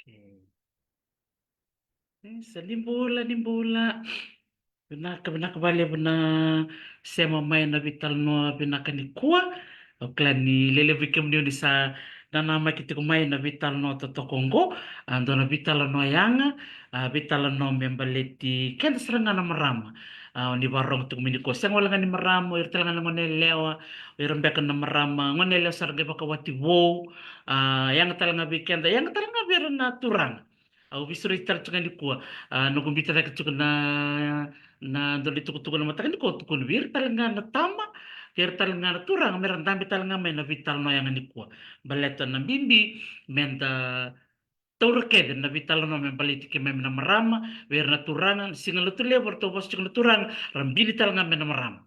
Oke. Nimbola. Binaka bale bina sema mai na vital no binaka ni kua. Okla ni lele vikem ni sa dana makiti mai na vital no to Kongo. Ando na vital no yanga. Vital no membaleti kenda seranga na marama. Ni warong tu mini ko seng wala ni marama irtala ngone lewa irembeka na marama ngone lewa sarga baka wati wo. Yang talanga bikenda yang talanga biar na turang. Au bisuri tar tsunga ni kua. Nukumbita ka na doli tuku-tuku na mata ni ko tuku wir talanga na tama ker talanga na turang meran tambi talanga me na vital no yang ni ko baleta na bimbi menta Turked na vital no men baliti ke mem na marama wer na turangan singal tu lever to bos na turang rambili talanga men na marama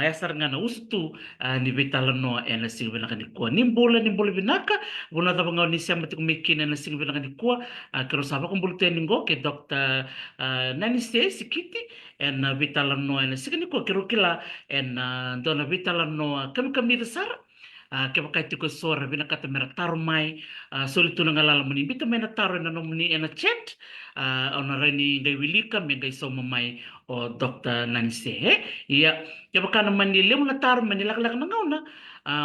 yasar nga na ustu ni vital no en sing binaka ni ko nimbola binaka buna ta bangaw ni siya matik mikin na sing binaka ni ko kero saba kung bulte ningo ke dokta nani se sikiti en vital no en sing ni ko kero kila en dona vital no kami besar ke pakai tu ko sora binaka ta merak tarumai solitu na ngalala mani bito may nataro na nomini na chat ona rani ngay wilika may ngay so mamay o Dr. Nancy iya ya baka naman nila mo nataro man nilaklak na ngauna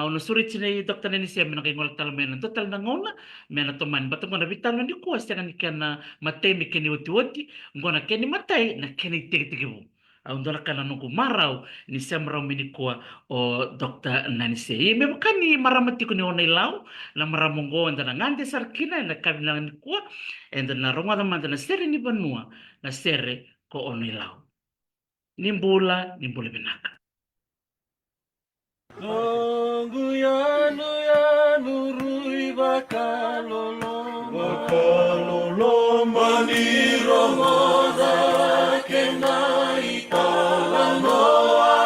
ono surit sinay Dr. Nancy may nakingol tal may total na ngauna may natuman bato mo na vital na ni kuwas ya kanikan na matay may kiniwati-wati ngona kini matay na kini tigi-tigi Undora kana nunggu marau ni semrau minikua o Dr. Nancy. Me makani maramati ko ni onay la maramongo anda na ngante sarkina na kabilang ni kuwa anda na ronga naman na sere ni banua na sere ko onilaw nimbula binaka Nongu ya nurui bakalolo mani romoda kena itala noa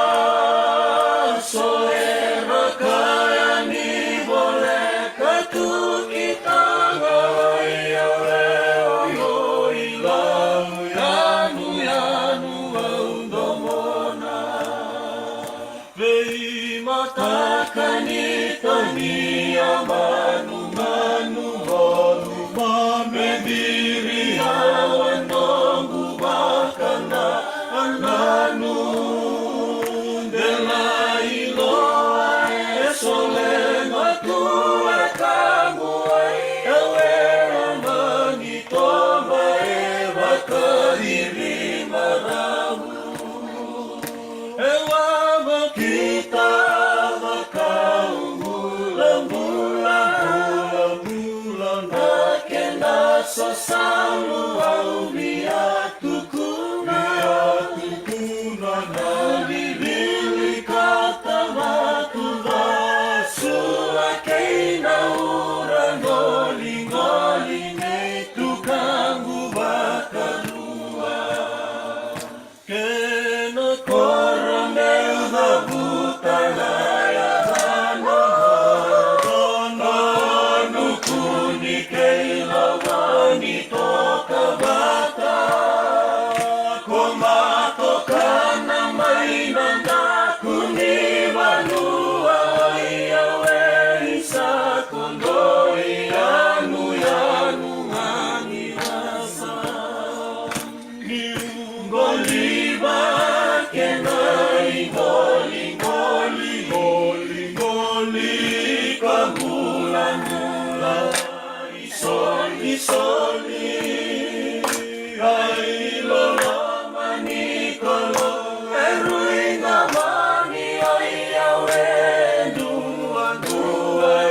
soera kaya ni boleh katu kita ngaya leo ilau yanu undomona vei matakani tani amanu holu mamediri hawan nongu bakana ananu delailo esole matua kamu ewera manito maeva kadiri maramu ewa kita makau bulan nakena sosalu au biatuku na nalibili kata matu vasu akeina ngoli tukanggu bakalua kena korang elha butalaya Isoli ai lolo mani kolo eruinga mani ai awe dua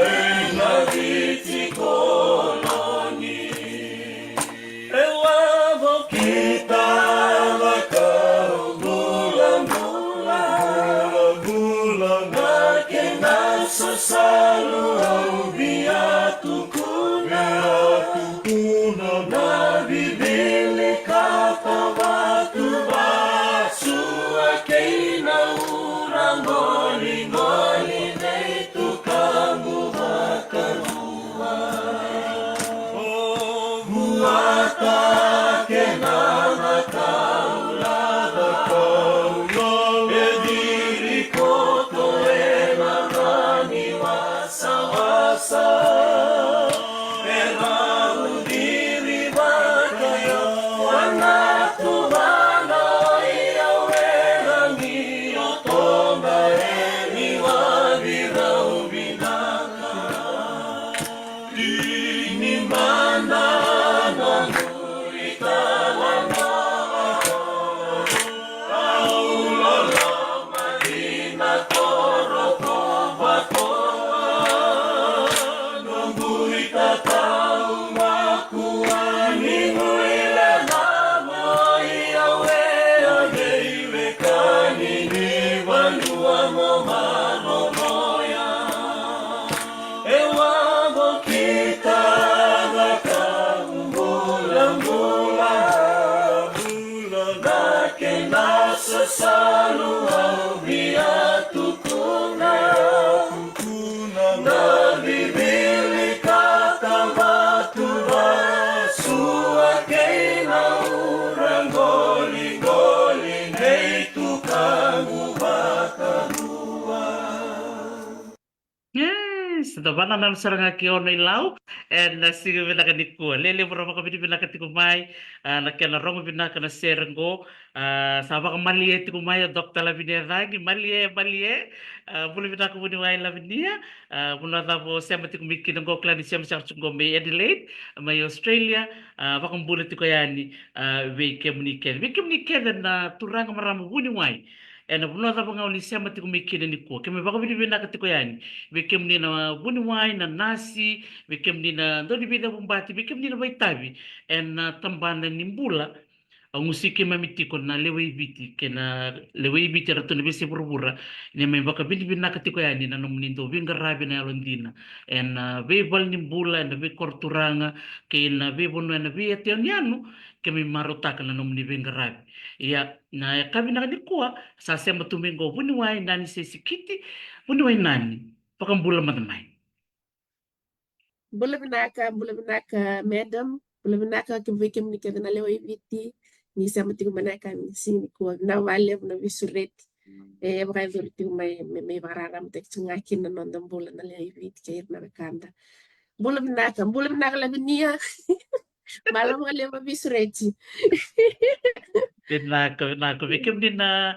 ina viti koloni ewa kita bakau bulan nakena sesalu au biatuku na bibili kata batu basu akeina urang ngoli nei tukanggu bakalua buata kena makaula ediri koto ena nani wasa selalu biar tukuna na bibili kata batu suake na urang goli-goli nei tukang ubakarua. Yes, the banana saranga kiono ilau and sigo binaka ni ko. Lele bro maka bidi binaka tikumai na kena rongo binaka na serengo sabak malie tikumai dokta la bidia lagi malie bulu binaka budi wai la bidia bulu tabo sema tikumiki ngo klan di sema sarchu ngombe Adelaide mai Australia bakam bulu tikoyani weke munike na turanga maramu buni wai. Ena buno tabo ngau ni sema tikumiki ni ko. Keme baka bidi binaka tikoyani. Bikem ni na buni wai na nasi, bikem ni na doni bida bumbati, bikem ni na baitabi, en tambana nimbula, ang musiki mamiti ko na lewe ibiti, kena lewe ibiti rato na bisi burbura, ni may baka bini binakati ko yan, na nomunindo, binga rabi na alondina, en bebal nimbula, en be korturanga, kaya na bebono na be at yan yano, kami marutakan na nomuni binga rabi. Iya, na kami nakalikuha, sa sema tumingo, buni wai nani sesikiti, buni wai nani. Pakambula madamay. Bula binaka madam, bula binaka kivikim ni kada nalewa ibiti, ni sama tiku manaka ni sini kuwa na wale na visuret. Baka vile tiku may bararam tek tsungakin na nondam bula nalewa ibiti kair na kanda. Bula binaka labinia, malam nalewa visureti. Nako bikim din na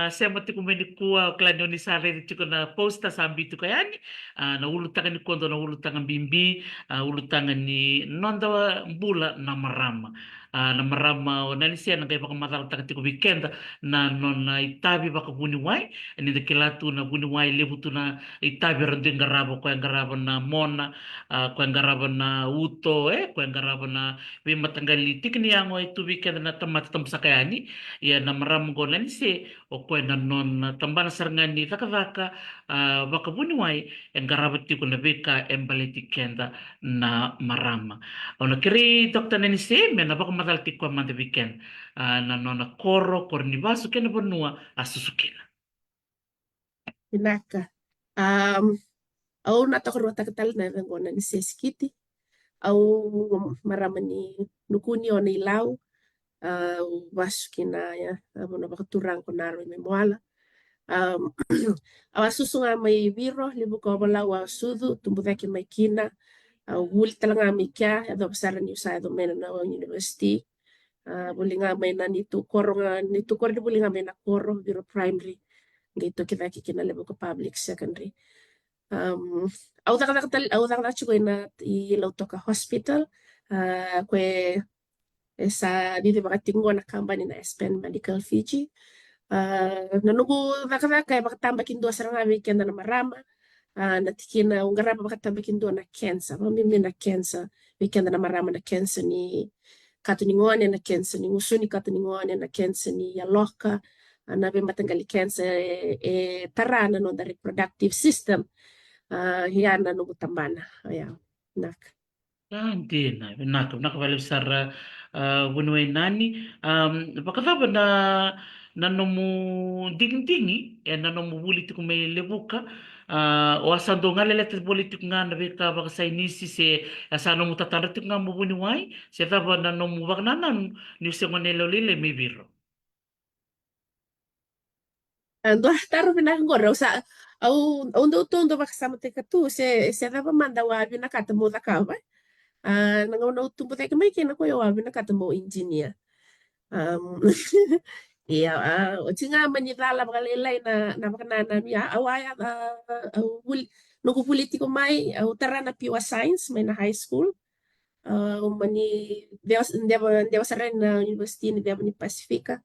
sema tiku menikua klanyo ni sare tiko na posta sambi tiko yani na ulutangan ni kondo na ulutangan bimbi ulutangan ni nonda mbula na marama o nani siya na kaya baka matalata tiko weekend na nona itabi baka buni wai ni de kilatu na buni wai lebutu na itabi rando yung garabo ko yung garabo na mona ko yung garabo na uto ko yung garabo na may matanggali tikni yango itu weekend na tamatam sa kayani ya na maram ko na nisi o ko na non tambana sarngani taka baka bunuai en garabati ko na beka embaleti kenda na marama ona kiri dokta na nisi me na baka matalti ko man de weekend na nona koro kornibasu kena bonua asusukina Binaka. Au natokoro takatal na ngona ni seskiti. Au maramani nukuni ona ilau. Waskina ya abono bakaturang ko naro memoala awasusunga may biro libu ko bala wa sudu tumbudaki may kina wul talanga mikya ado basara ni sa do mena na university bulinga may na nitu kor di bulinga may na koro biro primary ngito kita kikina libu ko public secondary au taka chuko na i lautoka hospital kwe sa dito makatinggo na company na Aspen Medical Fiji. Nanugu kaya makatambakin doon sa nga weekend na marama. Natikin na ungarama makatambakin doon na cancer. Mamimi na cancer. Weekend na marama na cancer ni katuningon na cancer ni usuni katuningon na cancer ni yaloka. Nabi matanggali cancer tarana no the reproductive system. Yan na nugu tambana. Ayan. Nak. Hindi na nakabalik sa bunuay nani bakataba na nanomu ding-dingi nanomu bulit ko may lebuka o asando nga leletet politik nga nabika baka sa inisi se asano mo tataratik nga mo bunuay se taba nanomu bak nanan ni se manelo lile may biro Ando taruh pinakagora sa au undo makasama tika tu se taba mandawa pinakatamo da ka ba nangaw tumpo tayo may kinakuya wabi nakatamo engineer iya o tinga manitala bakalilay na makanana ya awaya nuku politiko may utara na piwa science may na high school mani dewa sa rin na university ni dewa ni Pacifica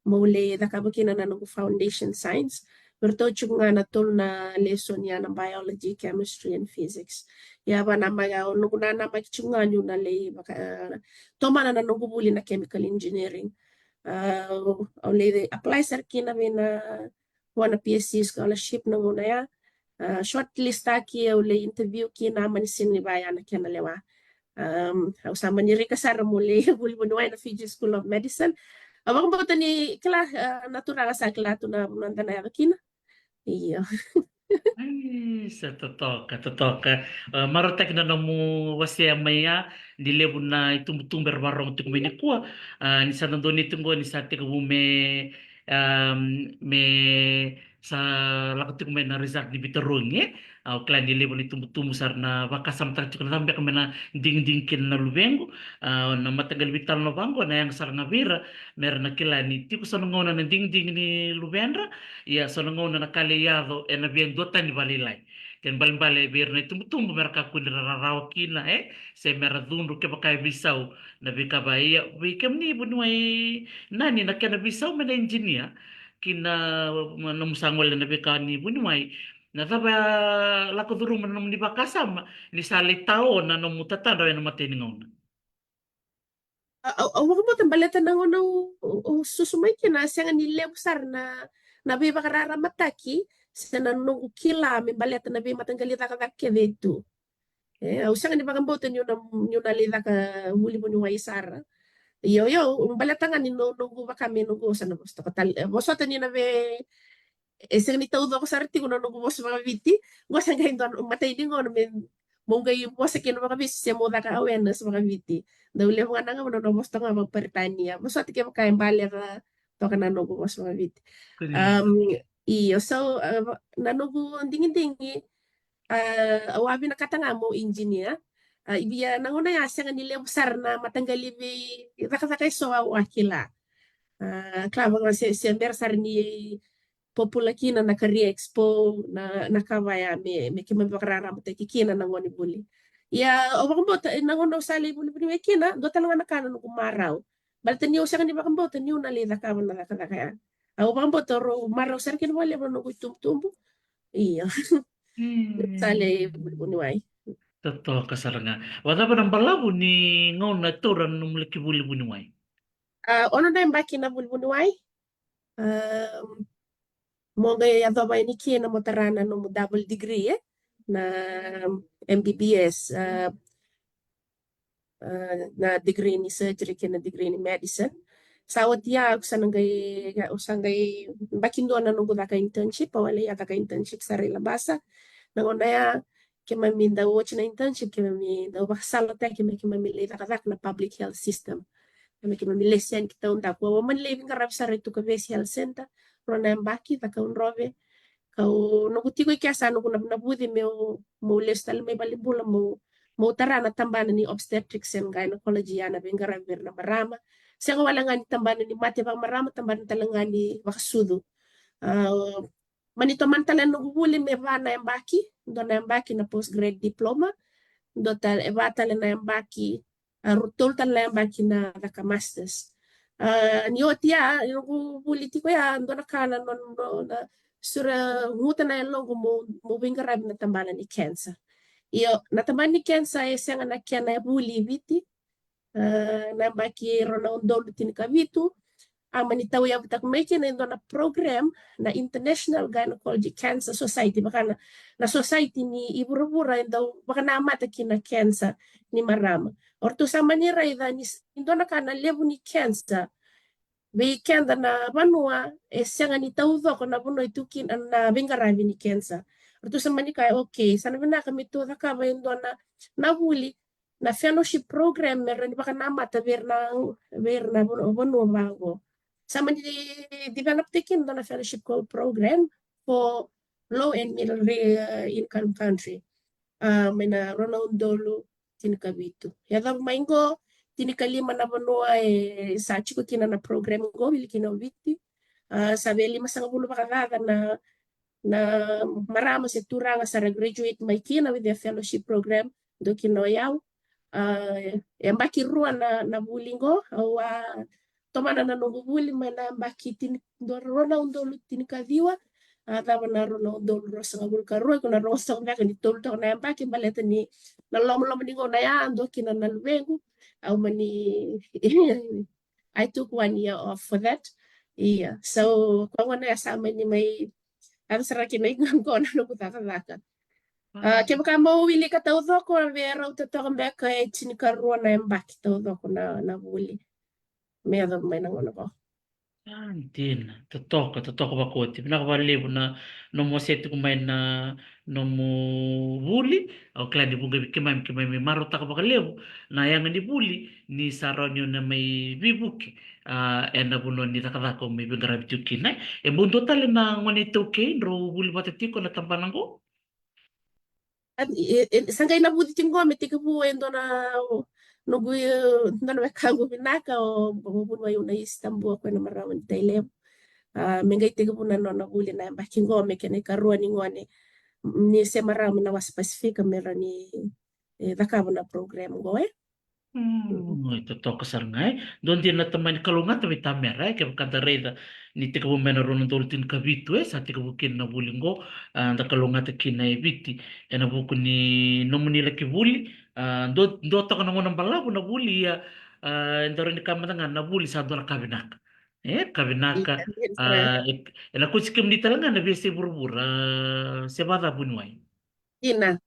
mauli nakabakina na nuku foundation science Berto nga natol na lesson ya ng biology, chemistry, and physics. Yaba na mga nung na chunga nyo na lay toma na nanugubuli na chemical engineering. Apply sa kina na wana PSC scholarship na muna ya. Shortlist aki uli interview kina manisin ni baya na kinalewa. Usama ni Rika Sara muli bulbunuay na Fiji School of Medicine. Awak mo tani kala natural sa kala tu na nandana ya kina. Iya. Sa totoka, totoka. Marotek na namu wasia maya dilebu na itumber warong tu kumeni kuah. Ni sa nandoni tunggu ni sa tiku me sa laku tu kumena result di bitorong klan dilebu ni tumbu sarna wakasam tak cukup sampai kumena ding na lubengu. Na matagal vital no bango na yang sarna vira merna kilani tiku sonongona na ding ni lubendra. Ya sonongona na kaleyado na bien dota ni balilai. Ken balimbale bir na tumbu merka kundra rarawakina se meradundu ke pakai bisau na bika baia bikem ni bunuai nani na kena bisau mena engineer kina manum sangol na bika ni bunuai na taba lako duru manum ni bakasam ni sali tao na no mutata na mateni ngona. Awak mo tambaleta na ngono susumay kina siya nga nile besar na be bakarara mataki sa nanungu kila may baleta na be matanggalita ka kevetu. Usang ni bakamboten yun na lida ka huli mo yung waisara. Yo, baleta nga ni nungu ba kami nungu sa nabusto ko tal. Bosotan ni na be isang ni taudo ko sarti ko nungu mo sa mga viti. Wasang ngayon doon matay din ko namin mong kayo po sa kino mga bis siya mo da ka awareness mga viti. Dahil yung mga nga manonobosto nga magperitanya. Bosot kayo kain bale ka to ka nungu mo sa mga viti. Kuni. Iyo, so nungu dingin-dingi awabi na katanga mo engineer. Ibiya nanguna ya siya nga nila besar na matanggali bi raka so wakila. Klaro nga siya bersar ni populaki na Career Expo na nakawaya me kimabakrara mo tayo kikina na ngoni buli. Ya, awak mo nangono sali buli buli me kina do talaga nakana no kumaraw. Balta niyo siya ni bakang boto niyo nalita ka man na kaya. Awak mo boto ro maraw sar kin wala mo no tumtumbo. Iya, sali buli buli wai. Toto kasaranga. Wala ba ng balabu ni ngaw na turan nung laki buli bunuay. Ono na yung baki na buli buli wai. Mo ya adoba ni kina mo tarana no double degree na MBBS na degree ni surgery kina degree ni medicine. Sawat ya usangay bakin doon na nung ka internship wala ya ka internship sa basa nangona ya kima minda watch na internship kima minda bakasalo ta kima milita ka na public health system kima milesian kita unta ko man living ka sa reto ka health center rona baki ta ka unrobe kau nuguti ko ikasa nugu na budi mo lestal may balibula mo tarana tambana ni obstetrics and gynecology yana bengara na marama siya wala nga ni tambana ni mati bang marama tambana talaga ni makasudo manito man talan nuguhuli me vana yung baki doon na yung baki na postgrad diploma doon talan na yung baki rutol talan na yung baki na naka masters niyotia yung politiko ya doon na kana na sura nguta na yung logo mo bengara na tambana ni cancer iyo natambana ni cancer siya nga nakya na buli viti na baki rona undol tinika vitu manitaw ya butak may kinendo na program na International Gynecology Cancer Society baka na society ni ibura-bura daw baka namata kina cancer ni marama or to sa manira ida ni indo na kana level ni cancer be kenda na banua siya nga ni tawdo ko na buno itukin na bengarabi ni cancer or to sa manika okay sana na kami to ka ba indo na nahuli na fellowship program meron baka namata ver na buno bago sama di develop taking na fellowship program for low and middle income country. May na Ronald Dolo tinikabito. Yada maingo tinikalima na banua sa chiko tina na program go bili kinawiti. Sabi lima sa bulo pakakaka na marama sa turanga sa graduate may kina with the fellowship program do kinoyaw. Yang baki ruan na bulingo au tomana na nungubuli mana baki tin do rona undolo tinikadiwa tama na rona undolo rosa ngabul karua kuna rosa ngaka ni tolto na baki baleta ni na lom ningo na ya ando kina na luengu au mani I took 1 year off for that. Yeah. So kwa wana ya sama ni may ang saraki na ingang ko na nukutaka. Kaya ka mawili ka tawdo ko vera utotokang beka tinikaruan na yung baki tawdo ko na wuli. May nang ano ko. Ntina, totoka bakoti. Pinakavalevu no mo seti kumai no mo vuli, au kila ni bunga kimai maro taka bakalevu, na yang ni vuli ni saronyo na may vibuki. Ena buno ni takadako may bingara bituki na. E bundo tali na ngone toke, ro vuli batatiko na tampanango. Sangay na budi tingome tika buendo na nugu na kangu binaka o bubu ayo na Istanbul ko na marawan tailem. Mengay tika bu na no buli na bakingome kene karua ni ngone ni se marami na was pasifika mera ni dakabo na program go eh. Ito to kasar ngai. Don dia na tamani kalunga tapi tamera ke kanta reida ni tika bu mena rono doltin kabitu sa tika bu kin na bulingo da kalunga te kin na eviti ena buku ni nomuni laki buli do to kana ngona balabu na buli ya ndoro ni kamata nga na buli sa do na kabinaka. Kabinaka ena kusikim ni talanga na bese burbura sebada bunwai. Ina.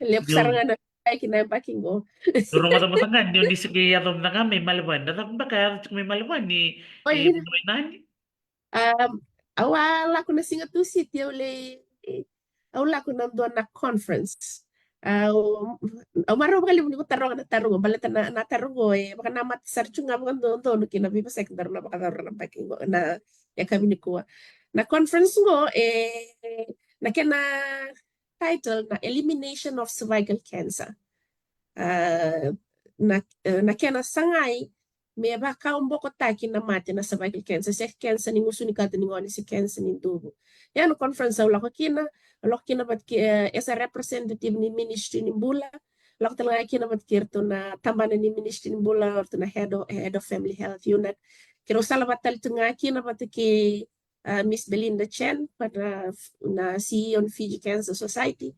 Lep sarangan na kinabakingo. Durung matang-matangan yung di sige atong na may maliwan. Datang ba kaya may maliwan ni Oh, ina. Pinoy nani? Awala ko na singa tu siti ule awala ko na doon na conference. Maro kali mo tarong na tarong balata na tarong eh baka na mat sarchu nga mga doon kinabi pa sekundar na baka na paking na ya kami ni kuha. Na conference ngo na kena title na Elimination of Cervical Cancer. Na kena sangay me ba ka umboko taki na mate na cervical cancer se cancer ni musu ni kata ni ngoni si cancer ni tubo ya no conference la ko kina bat ki as a representative ni ministry ni bula la ko tala kina bat kirto na tambana ni ministry ni bula or na head of family health unit kiro sala batal tunga kina bat ki Miss Belinda Chen pada na CEO ng Fiji Cancer Society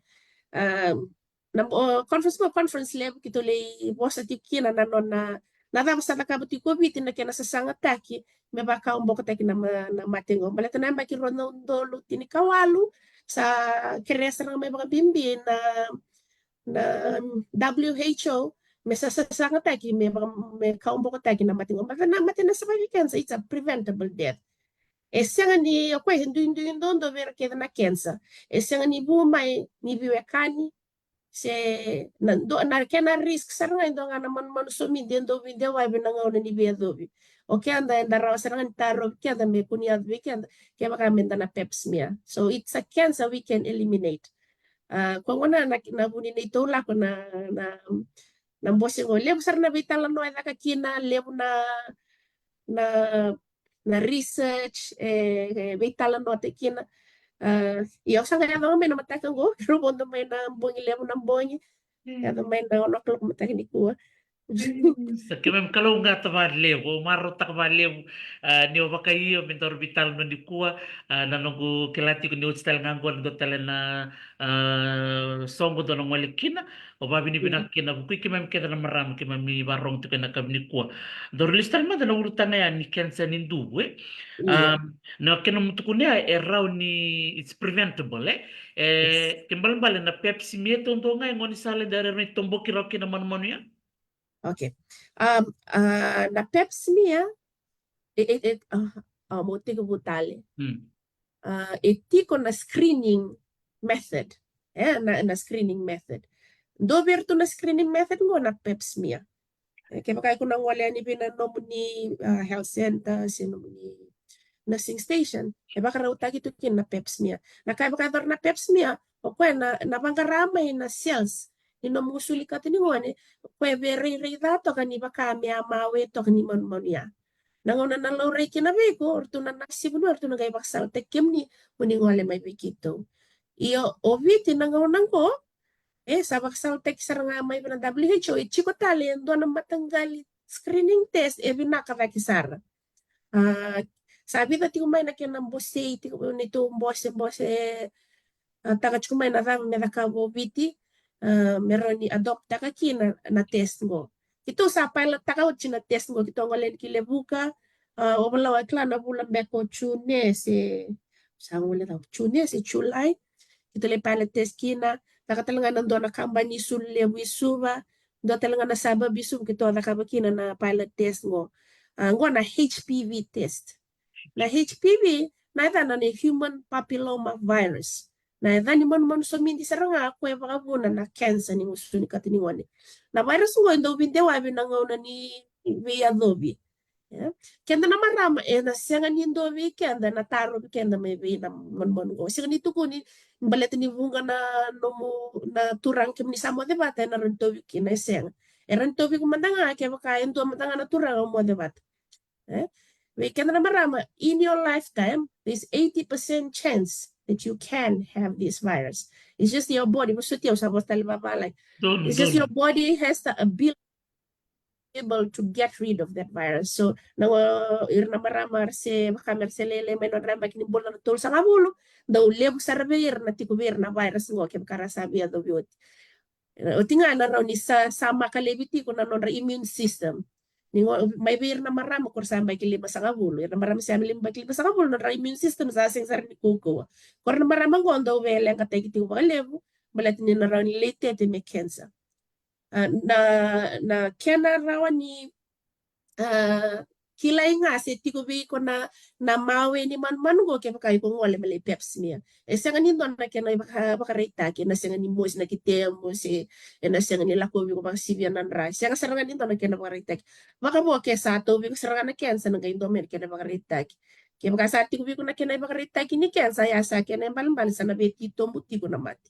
na conference level kito le bosa tikina na non na dava sa nakabati COVID na kena sasanga taki me baka umboko taki na matingo baleta na mbaki rono dolo tini kawalu sa keresa na may mga bimbi na WHO me sasanga taki me kaumboko taki na matingo baleta na matina sa cancer it's a preventable death. Esanga ni okwe hindu vera keda na cancer. Esanga ni bumay ni biwekani se na kena risk saranga ndo nga naman manusumi dendo video wa binanga ona ni bedobi okay anda raw saranga taro kenda me kunya weekend kaya baka menda na pep smear so it's a cancer we can eliminate kwa wana na buni ni tola ko na bosi ngo lebu sarna vitala no eda ka kina lebu na na research vitala no te kina eu sanga ya no me no mataka ngo rubondo me na bongi lebu na bongi ya no me na ono klok mataka ni kuwa Sa kimem kalunga tavalevo, maro takvalevo, ni ovakaio mentor vital no nikua, nanongo kelati ko ni utstal ngangol do tala na songo do no kina, o babi ni binakina bukui kimem keda na maram kimem ni barong to kana kabnikua. Do listal ma na urutan na ni cancer ni duwe. No kena mutukunia e raw ni it's preventable kimbal na Pepsi mieto ndo nga ngoni sale dare ni tomboki raw kina manu ya. Okay. Na pep smear, mo tigo butale. Itiko na screening method. Na screening method. Do berto na screening method mo na pep smear. Kaya baka ko nang wala ni binanom ni health center, sino ni nursing station. Kaya baka raw tagi to kin na pep smear. Na kaya baka na pep smear, o kaya na bangkaramay na cells musuli ka tiningone kwe very dato kani baka mawe to kani monia nangona na lore kinabeko or to na nasibuno or to na gay baksal tekem ni muningole may bikito iyo oviti nangona ko sa baksal tek saranga may na WHO chiko tali ndo na matanggali screening test binaka kisara sabi dati kumay na kinambose nito mbose taga kumay na rang medakabo viti meron ni adopt taka kina na test ngo. Ito sa pilot taka uchi na test ngo kito ngalen kilebuka obala wa kla na bulan beko chune se sa ngule daw chune se chulai kito le pilot test kina taka talanga nando na kamba ni sulle wisuba do talanga na saba bisum kito na kaba kina na pilot test ngo ngona HPV test. Na HPV na ita na ni human papilloma virus. Na ita ni mon so mindi saranga ako e bakabuna na cancer ni musuni katini wani. Na virus ngo ndo binde wabi na ngona ni via dobi. Kenda na marama na senga ni dobi kenda na taro kenda may vi na mon go. Senga ni tukuni balet ni bunga na nomo na turang kim ni samo de bata na rentobi kina senga. Rentobi kumandanga ke baka ento mandanga na turang mo de bata. We can remember in your lifetime, there's 80% chance that you can have this virus. It's just your body. It's just your body has the ability able to get rid of that virus. So now irnamarama se kamerselele menon ramba kini bola tol sanga bulu daw lebu sarbe na tikubir na virus ngo kem karasabi ado biot. O tinga na raw ni sa sama kalebiti ko na non immune system. May bir na maramo kor sa may kilima sa kabulo. Na maramo sa limba kilima sa kabulo na immune system sa sing sar ni kuko. Kor na maramo ko ando wele ang katay kiti ko lebu balat ni na raw ni late te me cancer. Na kena raw ni kilay nga si tiko bi ko na mawe ni man go ke kay ko ngole mali peps niya. Sa nganin don na kena baka rita ke na sa nganin mo na kitemo si na sa nganin lako bi ko baka sibyan nan ra. Sa nganin nganin don na kena baka rita. Baka mo ke sa to bi ko sa nganin ken sa ngayin do mer kena baka rita. Ke baka sa tiko bi ko na kena baka rita kini ken sa ya sa kena balbal sa na beti to muti ko na mati.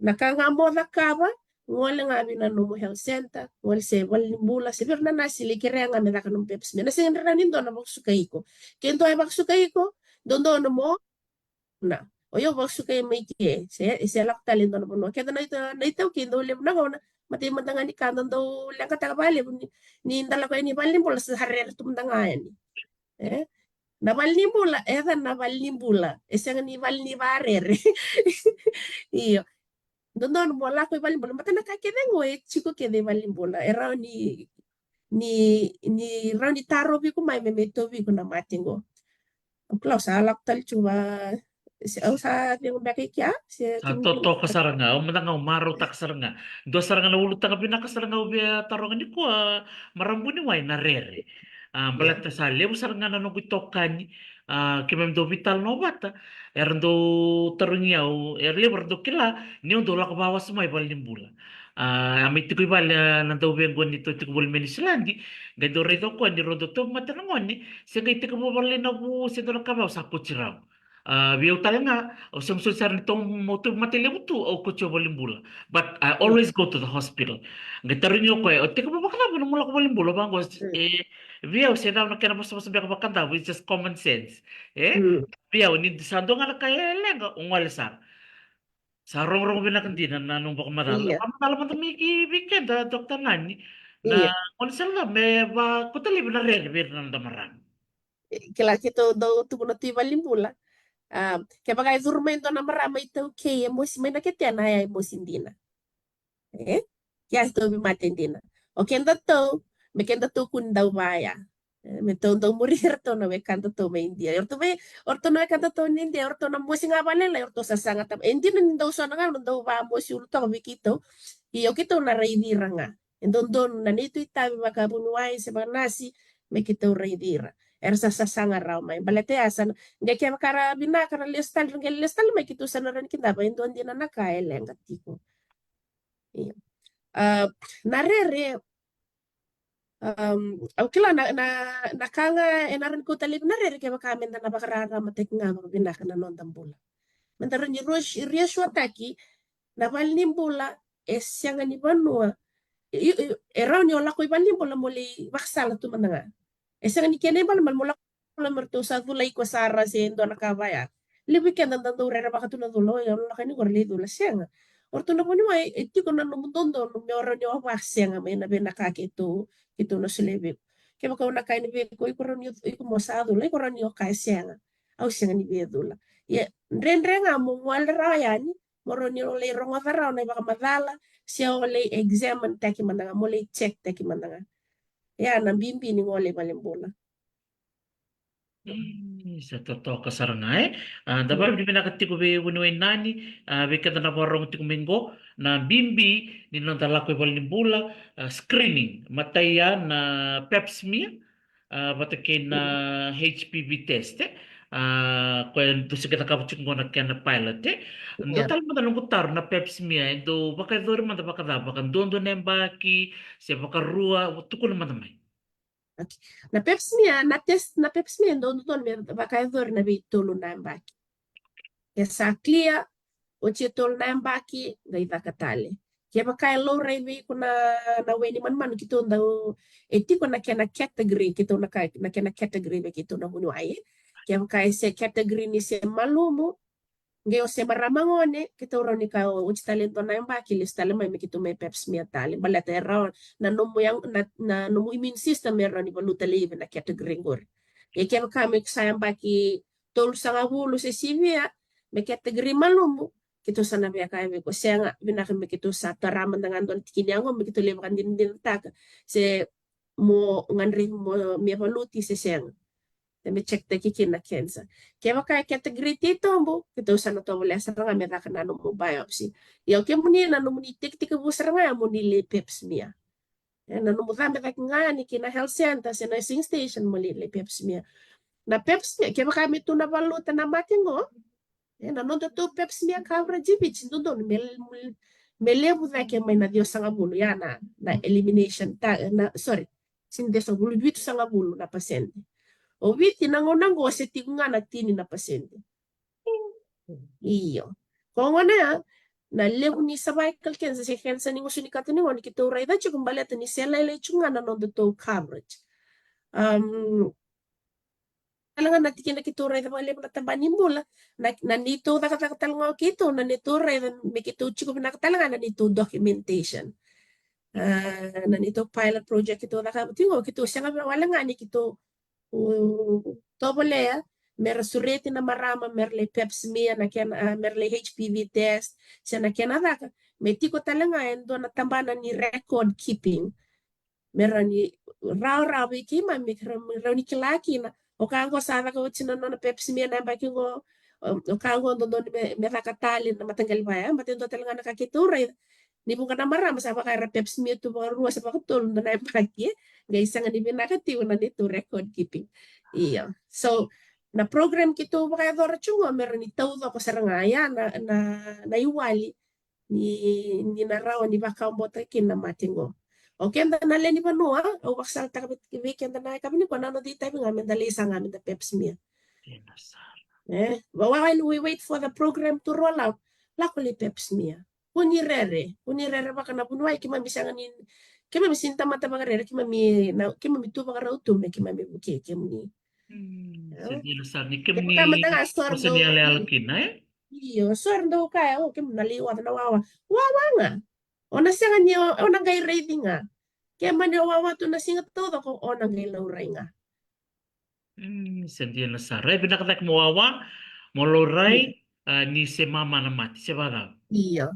Nakangamo na kaba ngole nga bina no health center ngole se walimbula se berna nasili kire nga mena kanum peps mena se ndra nin do na baksukai ko kento ay baksukai ko dondo no mo na oyo baksukai mai ke se lak talin do no no kento na ito kendo le na ko na mati mandanga ni kandan do lang kata bale ni ndala ko ni walimbula sa harer tum danga ni na walimbula na walimbula ese ni walni barere iyo Dondo bola ko balimbola mata na kakedengo chiko kede balimbola era ni rani taro bi ko mai memeto bi ko na matingo ukla salak tal chuba si sa yung baki kya si Toto kasaranga, umatanga umaro ta kasaranga. Do saranga na ulo tanga pinakasaranga ubya tarongan ni ko marambu ni wai narere. Balat sa lebu saranga na no bitokan kimem do vital no bata. Erdo tarungiau, lebu do kila ni do la bawas mai balimbula. Amit ko ibal na do bengo nito tiko bol menislandi. Gado redo ko ni rodo to matanangoni. Sige tiko mo balina bu sido na kabaw sa kutsiraw. Biyaw talaga o sumsul sa nitong motor matilimutu o kutso balimbula. But I always go to the hospital. Gitarin niyo ko o tika ba bakla mo mula ko balimbula bang biyaw siya na kaya mas biya ka bakanta with just common sense. Biyaw ni sando nga kaya lenga ungwalsa. Sa rong binakandina na nung baka madala. Pamatala man tumiki weekend doktor nani na konsel na may ba kutali na rin na damaran. Kila kito do tubo na tuwa limbula. Kaya baka durmendo na marama ito kaya mo si may nakita na ay mo sindina. Kaya ito bimatindina. O kenda to, may kenda to kun daw baya. May to daw murir to na may kanda to may India. Orto na may kanda to ni India. Orto na mo si nga balila. Orto sa sangat. Hindi na daw sa nga. Daw ba mo si ulo to kito. Iyo kito na raidira nga. Endon na nito itabi makabunuay sa mga nasi. May kito raidira. Ersa sa sanga raw may balete asan nga kaya makara bina kara lestal may kito sa naran kinda ba indon din na nakaeleng katiko narere kila nakanga enaran ko talib narere kaya makamen na nabakarara matek nga bina kana non tambula mandaran ni rush riesho ataki na balnimbula esyanga ni banua eraw ni ola ko ibalnimbula muli baksala tu mananga Esa ni kene bal mal mula mertu sa tulay ko sara sendo nakabaya. Libi ka nang tanto rera baka tunan tulo ya lo kani gorli tulo siya. Orto na puni mai iti ko na numutondo no me oro nyo pa siya nga may nabe nakakito ito no silebi. Kaya baka una kain bi ko ikoron yo iko mo sa tulo ikoron yo kay siya nga. Aw siya ni bi dula. Ya ren nga mo wal raya ni moro ni le ronga fara na baka madala siya ole examine taki mananga mo le check taki mananga. Ya, nambimbi ni ngole malimbola. Sa totoo kasarangai. Dapat di pinakatiko be wini nani, be kata na warong tiko minggo, na bimbi, ni nanta lako balimbula, screening, mataya na pap smear, batake na HPV test, kaya do sa kita kapuchik ngona kaya na pilot, ndo Yeah. tal mata nung kutar na pap smear, do baka dori mata baka da, baka dondo nembaki, siya baka rua, tukul mata mai. Okay. Na pap smear, na test na pap smear ndo ndo me vakaidor na vitulu na mbaki. Esa clear o tolo na mbaki ngai vakatale. Kia vakai low rave kuna na weni man kito ndau etiko na kena category kito na kena category be kito na hunu ai. Kia vakai se category ni se malumu ngai o se maramangone kito ro ni ka o talento na mbaki listale mai me kito me pap smear tale balata era na nomu yang na nomu immune system era ni valuta leve na category ngor. E kia vakai me sayang baki tolu sanga bulu se sivia me category malumu kito sana be kaya be ko senga binaka me kito sa tarama dengan don tikini ango me kito lewakan din taka se mo ngandri mo me valuti se senga me check te kiki na cancer kaya kaya category tito mo kito sana to wala sa nga me taka na no mo biopsy yo ke muni na no muni tik tik bu saranga muni le pap smear na no mo tambe tak nga ni kina health center sa nursing station mo le pap smear na pap smear kaya kaya me tu na valuta na matingo na non to pep smear coverage bich ndo me levu dhake mai na dio sanga bulu ya na elimination na sorry sin deso bulu bitu sanga bulu na paciente o viti na ngona ngo se tigunga na tini na paciente iyo ko ngona na levu ni cervical cancer se cancer ni ngusuni katini ngoni kito raida chukumbale tani sela ile chunga na non to coverage talangan na tikin na kituray na mga na tabanin mo na nito nakatalangaw kito na nituray na may kito chiko nakatalangan na nito documentation na nito pilot project kito nakabutingo kito siya nga wala nga ni kito tobole mer sureti na marama merle pap smear na ken merle HPV test siya na ken adaka may tiko talanga endo na tambana ni record keeping meron ni raw kima mi raw ni kilaki na o kango sana ko chino na pepsi mi na baki ngo o kango ndo me rakatali na matanggal ba ya matendo talaga nakakitura ni bunga na marama sa baka pepsi mi to mga ruwa sa baka tol na baki ngay isang ni binakatiw na nito record keeping iya so na program kito baka dora chungo meron ni tawdo ko sarangaya na iwali ni narawa ni baka mbota kin na matingo okay, na leni pa no o waksal ta weekend na kami ni kono di tayo ngamin dali isa ngamin da peps mi. While we wait for the program to roll out, lakuli peps mi. Unirere baka na bunway kima bisanganin kima bisinta mata baka rere kima mitu baka rautum na kima mibuki kima ni. Sendiri sani Kima kemni kama tanga sordo. masani ale eh? Iyo, sordo kaya o kima naliwa na wawa. Wawa nga. Ona sanga niyo, ona gay rating nga. Kaya man yung wawa to na singat to ko ona gay lauray nga. Sendiri sarai binakatak mawawa molorai ni se mama na mati se baga. Iyo.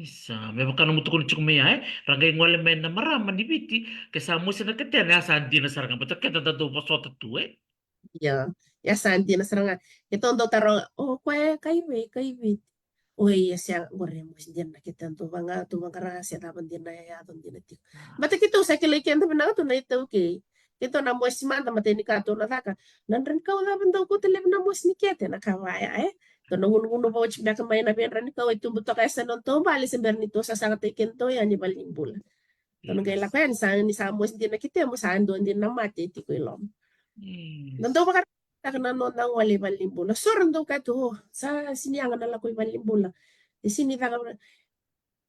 Sa me baka no mutukun chuk me ay rangay ngwale men na marama ni biti kasamo sa nakatyan sa di na sarang bato kaya tado pasota tu eh. Iya. Ya santi na sarang nga. Ito ando taro, kaiwe. Oy, siya goremos din na kita tu banga rahasia tapan din na yadon din natin. Bata kito sa kilikian tapan na to na ito okay. Kito na mo si manda mateni ka to na taka. Nandran ka wala daw ko telep na mo ni kete na kawaya eh. To nungun ba wach baka may na benran ka ito buto kaya sa non to bali sa bernito sa sangat ikin to yan ni balimbul. To nung kaya lakyan sa ni sa mo din na kita mo sa andon din na mati ti ko ilom. Nando ba ka na no nang wali balimbula. Soran daw ka to sa siniyangan na lakoy balimbula. Di sini taka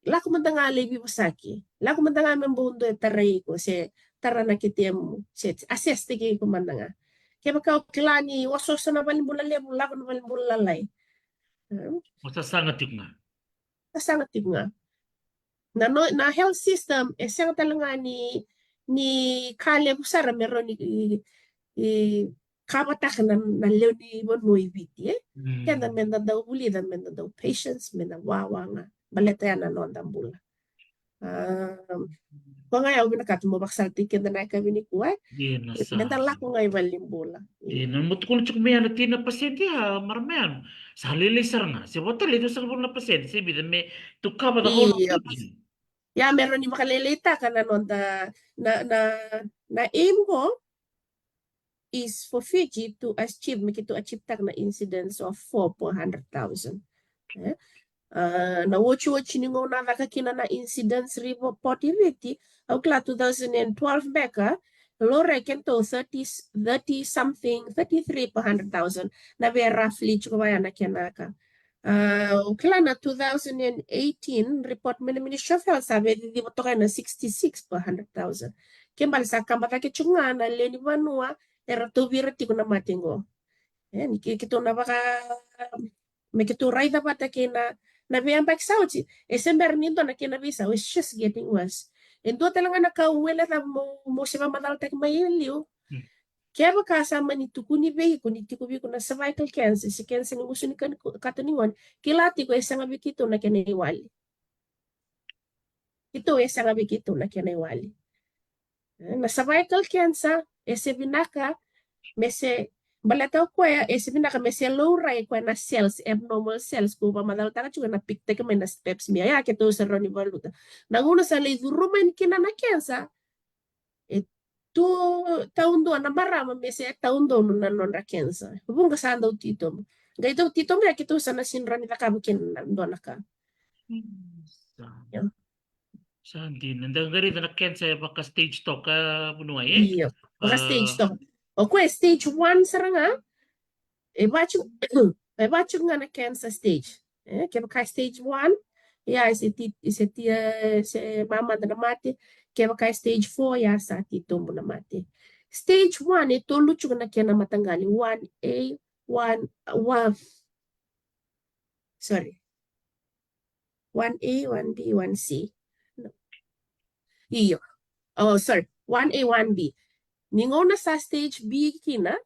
laku mantanga lebi pasaki. Laku mantanga membundo taray ko se tarana kitiem se assess tigi ko mantanga. Kaya baka klani waso sa na balimbula lebu laku na balimbula lalay. Masasangat yung nga. Sangat nga. Na health system sang talaga ni kale busara meron ni kabatak na leo ni bon mo ibiti kaya na menda daw uli na menda daw patience menda wawa nga baleta yan na non dambula Ko nga yaw binakat mo baksal tikin na kami ni kuwa. Ina Mental sa. lako nga ibalimbola. Ina mutukul cuk me ana tina pasyente ha marmeano. Sa halili saranga. Si hotel itu sa na pasyente. Si bida me tukaba da whole Iya. region. Ya meron ni makalilita ka na nun na na na aim ko is for Fiji to achieve tag na incidence of 4 per 100,000. Eh? Na watch ni ngo na kina na incidence report iriti au kla 2012 beka lo reckon to 30 something 33 per 100,000 na be roughly chukwa na kenaka. Kila na 2018 report Ministry of Health sabi di motoka na 66 per 100,000. Kembali sa kambata ke chungana leni vanua era to virati kuna matingo. Ni kito na baka me kito raida pata kina na biang back sauti esember nindo na kina visa it's just getting worse. Endo talaga nakauwela na mo siya madal tek mayiliw. Kaya kasama ni tukuni vehi kuni tikubi kuna cervical cancer si cancer ni gusto ni katuningon kilati ko isang abikito na kinaiwali. Ito isang abikito na kinaiwali. Na cervical cancer ese binaka mese balataw ko ese binaka mese low ray ko na cells abnormal cells ko ba madal taka juga na pikte ka na steps mi ya keto sa roni baluta. Nanguna sa leidhurumen kina na cancer tu taon doon na marama mese taon doon na non ra cancer. Hubung kasanda o tito mo. Gaito tito mo ya kito sa nasinra ni takabukin doon na ka. Yeah. Sandi nanda gari na cancer baka stage to ka bunuay eh. Iya. Baka stage to. O kwe stage 1 sa nga. E bacho nga na cancer stage. Kaya baka stage 1. Ya se mama na mati. Kaya baka stage 4 ya sa tito mo na mati. Stage 1 ito lucho na kaya na matanggali 1A 1 sorry 1A 1B 1C no. Iyo oh sorry 1A 1B ningona sa stage B kina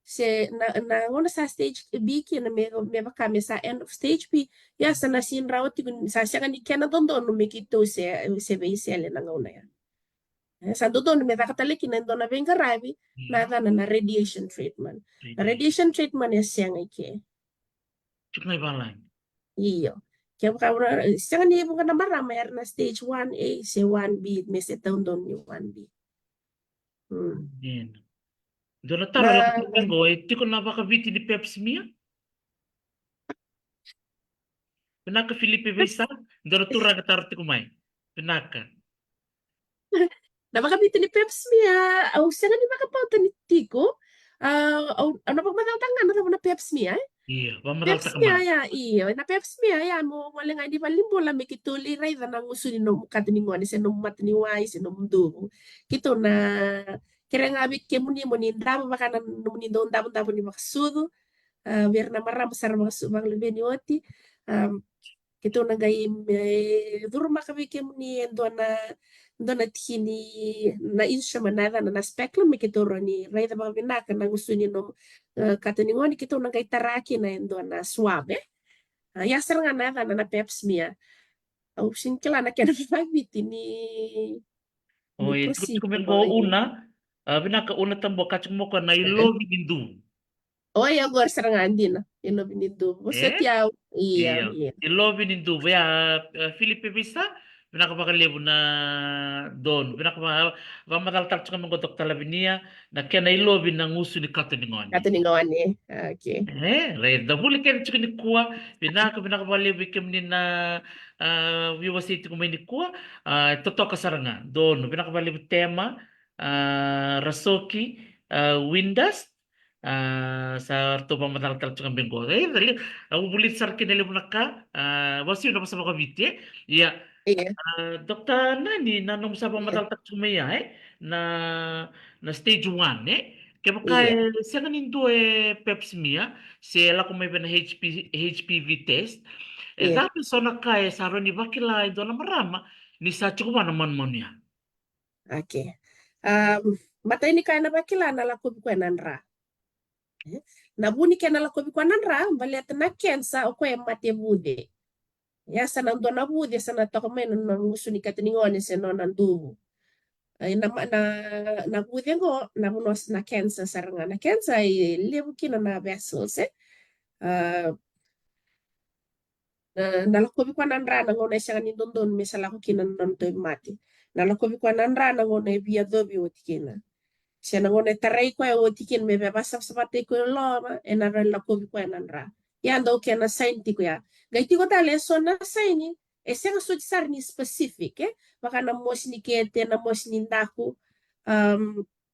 se na ngona sa stage B kina me bakame sa end of stage B ya sa nasin rawati sa siya ni kena dondo no mekito se veisele na ngona ya sa dondo me takatalik na dondo na venga rabi na radiation treatment na radiation treatment ya siya ngike Cuk na ibalay. iyo kaya baka siya ni mo na marama na stage 1A se 1B me se dondo ni 1B Yan. Doon na tara na lang ko ti ko na baka viti ni Pepsi Mia. Pinaka Filipe Vesa, doon na tura ka taro ti kumay. Pinaka. Napakamit ni Peps Mia, au siya ni makapauta ni Tiko. Au napagmatangan na Peps Mia. Iya, pamadal ta Peps Mia kaman. ya, iyo. Na Peps Mia ya, mo wala nga di malimbo lang may kituli ray na nang uso ni nung katiningon, si nung matiniway, si nung dugo. Kito na, kira nga abit ke muni mo ni ndabo baka na muni doon dabo ni makasudo. Biar na maram sa mga subang lubi ni Oti. Kito na gayim, durma kami ke muni doon na tini na insya manada na speculum mi kito ni ray da mga binaka na gusto ni nung katiningon kito na kay taraki na doon na swab yasar nga nada na peps miya au sinkila na kaya nabibit ni Oh, itu proceed kumen go una. Pinaka una tambo kachuk mo ka na ilobi nindu. oh ya gor serangan din ilo binido basta Eh? tiyaw iya Iya. iya Ilobi nindu. Ya, Filipe Vesa, pinaka baka lebo na doon. Pinaka pamadal ta chuk mo doktor labinia na kaya na ilobi na nguso ni katiningon. katiningon ni okay Red da huli kaya chicken ni kuwa pinaka bali bikim ni na viwa city ko may ni kuwa toto kasaranga doon pinaka bali tema rasoki windas sa to pa matal chicken bingo dali aku bulit sar kinele munaka wasi na pasama ko bitye ya iya doktor nani nanong sa iya pamatal chicken na na stage 1 kaya iya kaya siya ganindo Pep Mia, sila kung may ba na HPV test, iya dati so na kaya sa ron ni bakila ito na marama, ni sa chukuha naman mo niya. okay matay ni kaya na ba kilala la ko ko nanra nabuni kena la ko ko nanra balet na kensa o ko mate bude Ya sana ndo na budi sana to kame na musuni katiningone se no na ndubu. Ay na budi ngo na bunos na cancer saranga na cancer ay lebu kina na vessels nalakobi kwa nandrana ngona isanga ni dondon misala ko kina non to mati. Nalakobi kwa nandrana ngona bia dobi otikina. Siya ngona taray ko otikin me basa sapate ko loma na lakobi kwa nandra. Ya ndo kena sainti ko ya. Gaiti ko tale so na saini senga so sar ni specific baka na mos ni kete na mos ni ndaku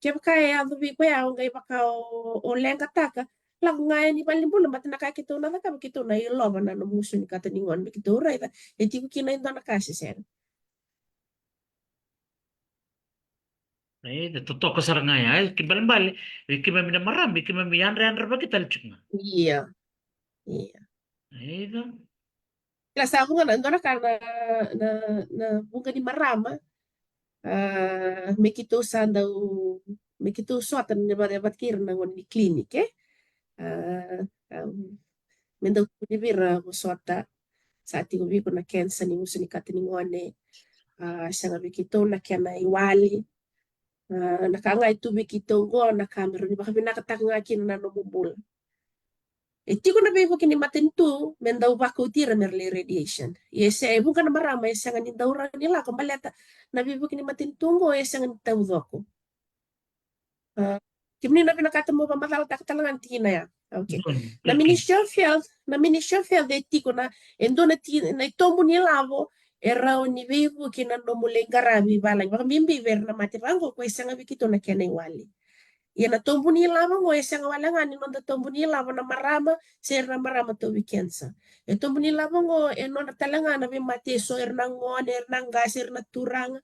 kaya kaya dobi ko ya ngai baka o lenga taka lagu ngaya ni paling pula mati na kaki na taka begitu na ilo mana no musu ni kata ningon begitu ora ita eti ko kina ito na kasi sen. Totoo saranga ya. Kimbal-bal. Kima mina marami. Kima mi andre bagi talchunga. Iya, iya. Ida. Kila sa ako nga nando na karena na na bunga ni marama mekito sa daw mekito so atan ni babat kir na ngon ni klinik uh, um, mendo ko ni bira ko sota sa ati ko bi ko na cancer ni musu ni kata ningone sa nga bikito na kya na iwali nakanga itu bikitongo na kamera ni baka binakatak nga kin na numubul. Iti ko na bibo kini matintu mendaw bako tira merli radiation. Yes, bukan na marama yes nga nindaw ra nila kumbaleta na bibo kini matintungo yes nga nindaw doko. Kimni na pinakata mo pamatal tak talangan tina ya. Okay. Na mini Sheffield iti ko na endo na itombo nila avo era ni bibo kina no mulengarabi balay baka mimbi ver na matirango ko yes nga bikito na kenay wali. Ia na tombo ni lava ngo esa nga wala nga ni nonda tombo ni lava na marama ser na marama to weekendsa. E tombo ni lava ngo e nonda talanga na be mate so na ngon na gas na turang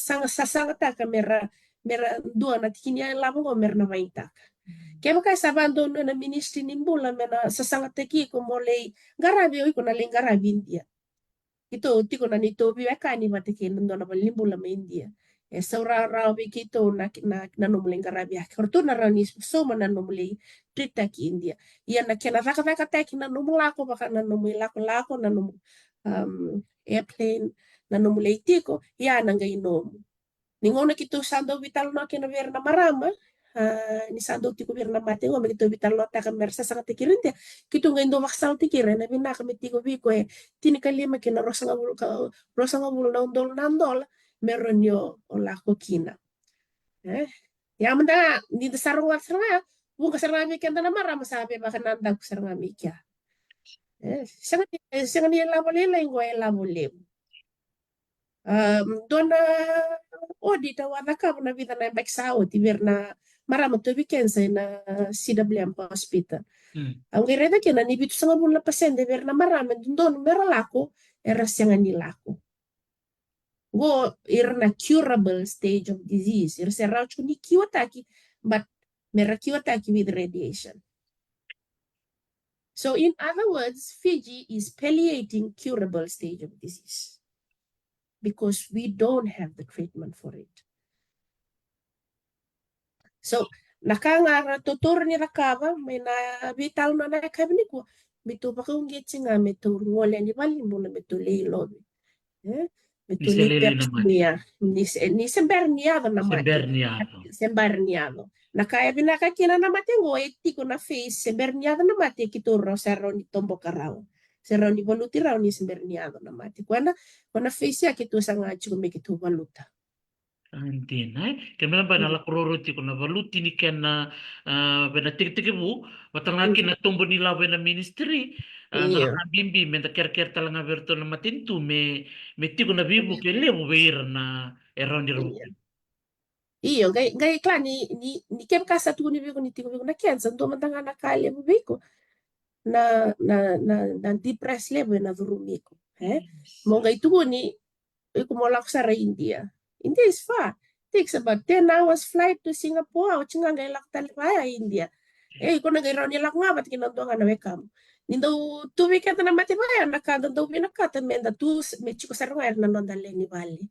sanga sasanga taka mera dua na tikini ya lava ngo mer na vaita. Kaya maka sabando no na ministry ni mbula mena sasanga teki ko molei garabi o iko na ling garabi India. Ito tiko na nito biweka ni mateke nando na balimbula ma India. Saura rau bikito na numuleng karabia. Korto na rau ni so na numuleng trita ki India. Ia na kena vaka teki na numulako baka na numulako lako na airplane na numuleng tiko ia na ngai nomu. Ningona kito sando vital no kena ver na marama ni sando tiko ver na mate ngo megito vital no ta kamersa sa tikirin kito ngai ndo vaksal tikirin na bina kami tiko biko tini kalima kena rosa ngabul na undol meron yo o lako kina. Ya manda ni de sarong saranga buka saranga mi kenda na marama sabi baka nanda ko saranga mi kya. Sangat ni labole ngo labole. Dona audit wala ka na vida na baksao ti verna marama to weekends na CWM hospital. Ang ireda kena ni bitu sanga bulan pasende verna marama don mera lako era sanga ni lako. Go irna curable stage of disease. Irse rauch ni kiwataki but mera kiwataki with radiation. So in other words, Fiji is palliating curable stage of disease because we don't have the treatment for it. So nakanga tutur ni rakava may na vital na nakabini ko mitu pa kung gitsi nga mitu ngole ni balimbo na mitu leilobi. Mitu ni persnia ni semberniado na mati. Semberniado. Nakaya binakakina na mati ngo eti ko na face semberniado na mati kituro sero ni tombo karao. Sero ni valuti rao ni semberniado na mati. Kwana face ya kitu sa nga chiko me kitu valuta. Antina, kaya ba nalakururoti ko na valuti ni kaya na tik-tik mo, matangaki na tumbo nila na ministry, nakakabimbi, may nakir-kir talaga verto na matinto, may tiko na bibo kaya liyo, weir na around the road. Iyo, gay kla ni kem kasa tu ni bigo ni tiko bigo na kensa, ndo matanga na kali mo bigo, na depress level na durumiko. Mo gay tu ni, iko mo lako sa India. India is far. It takes about 10 hours flight to Singapore. O chinga ngay laktalipaya India. Iko na gayron nila nga ba't kinanto nga na wekam. Nindo 2 weekend na matibaya nakada daw binakata menda tu mechiko sarunga na nondale ni bali.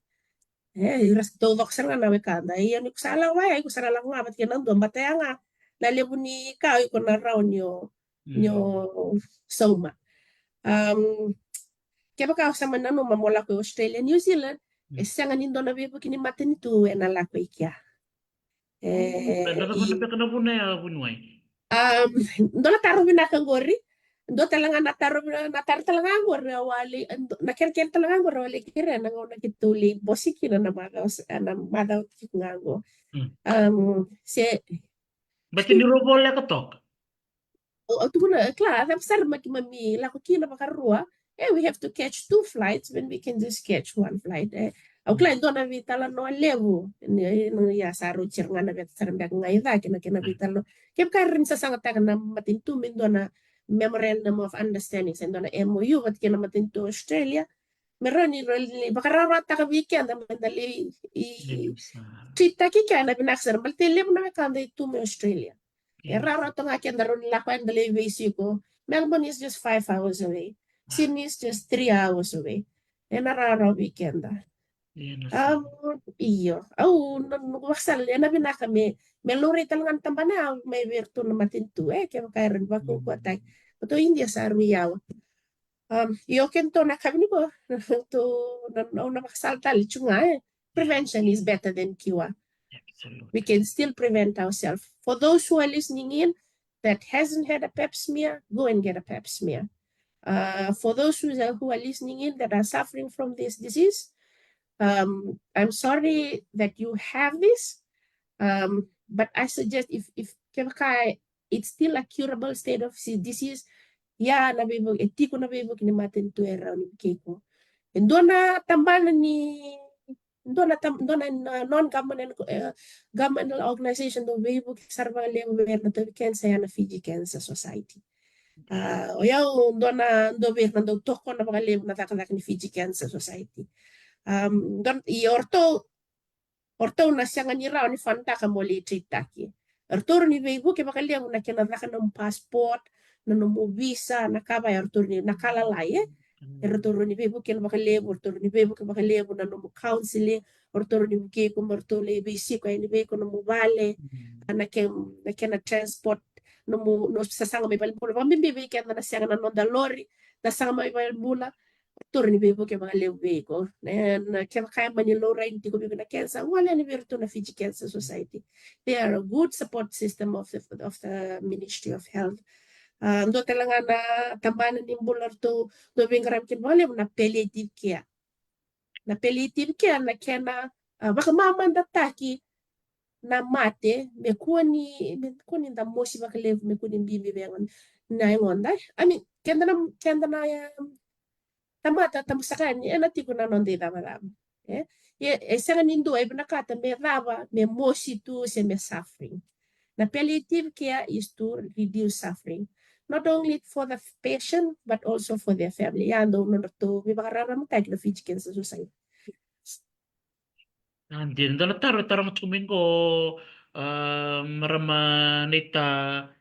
Iras to dok sarunga na wekanda. Iyan ko sala waya ko sara lang nga ba't kinanto bataya nga lalibu ni ka iko na raw nyo soma. Kaya baka sama na no mamola ko Australia, New Zealand, siya nga nindo na bibo kini matin tu na la ko ikya. Dapat na kena pun ya bunuai. Um, Dola taro binakangori. Do talaga natar talaga angor na wali nakirkir talaga angor wali kira nang una kituli bosiki na madaw kingango. Se Berarti ni robol ya ketok. tuh na klar besar maki mami la ko kina bakarua. We have to catch 2 flights when we can just catch 1 flight. Au klan dona vitala no levu no ya saru cirngana vet sarambak ngai da kina vitalo. Kem karin sa sangat na matintu min dona memorandum of understanding sen dona MOU vat kina matintu Australia. Meroni bakarara ta ka weekend mandali Tita ki kana binaksar baltele na kanda itu me Australia. Rara to nga kenda ron lakwan dali ko. Melbourne is just 5 hours away. Sydney is just 3 hours away. Rara weekend. Iyo. Waksal na binaka me lori talangan tambana may virtu na matintu kaya kairan ba ko kwatay. Ito India sa Armiyaw. Yo kento na kami ko to na makasalta lichunga prevention is better than cure. We can still prevent ourselves. For those who are listening in that hasn't had a pap smear, go and get a pap smear. For those who are listening in that are suffering from this disease, I'm sorry that you have this, but I suggest if it's still a curable state of disease, nabibog etiko nabibog ni matin to era ni keko. And dona tambalan ni dona non-governmental organization do bibog sarva lewo na to cancer na Fiji Cancer Society. Oyaw dona do ber na do toko na bagalew na takadak ni Fiji Cancer Society. Don I orto na siya nga niraw ni fanta ka moli tritaki. Orto ni beibu ke bakalew na kinadaka ng passport na mo visa na kabay orto ni nakalalay orto ni beibu ke bakalew orto ni beibu ke bakalew na mo counseling orto ni buke ko orto le bisi ko ni beibu na mo vale na na transport no sasanga may balbula pambibi ke na siya na nonda lori na sanga may balbula turni bebo ke mga lewe ko na kaya manilo rain ti ko bibi na cancer wala ni virtu na Fiji Cancer Society. They are a good support system of the Ministry of Health. Do talaga na tambanan ni bular to do bingaram kin wala na palliative care. Na palliative care na kena baka mamanda taki na mate me kuni da moshi baka lev me kuni bibi bengon na ngonda. I mean kenda na tamata tamusakani tiko na nonde damadam sanga nindo ay nakata me raba me moshi tu se me suffering. The palliative care is to reduce suffering not only for the patient but also for their family. Yan do no to bibararam tag na Fiji Cancer Society. Andin dala taro machumin ko marama nita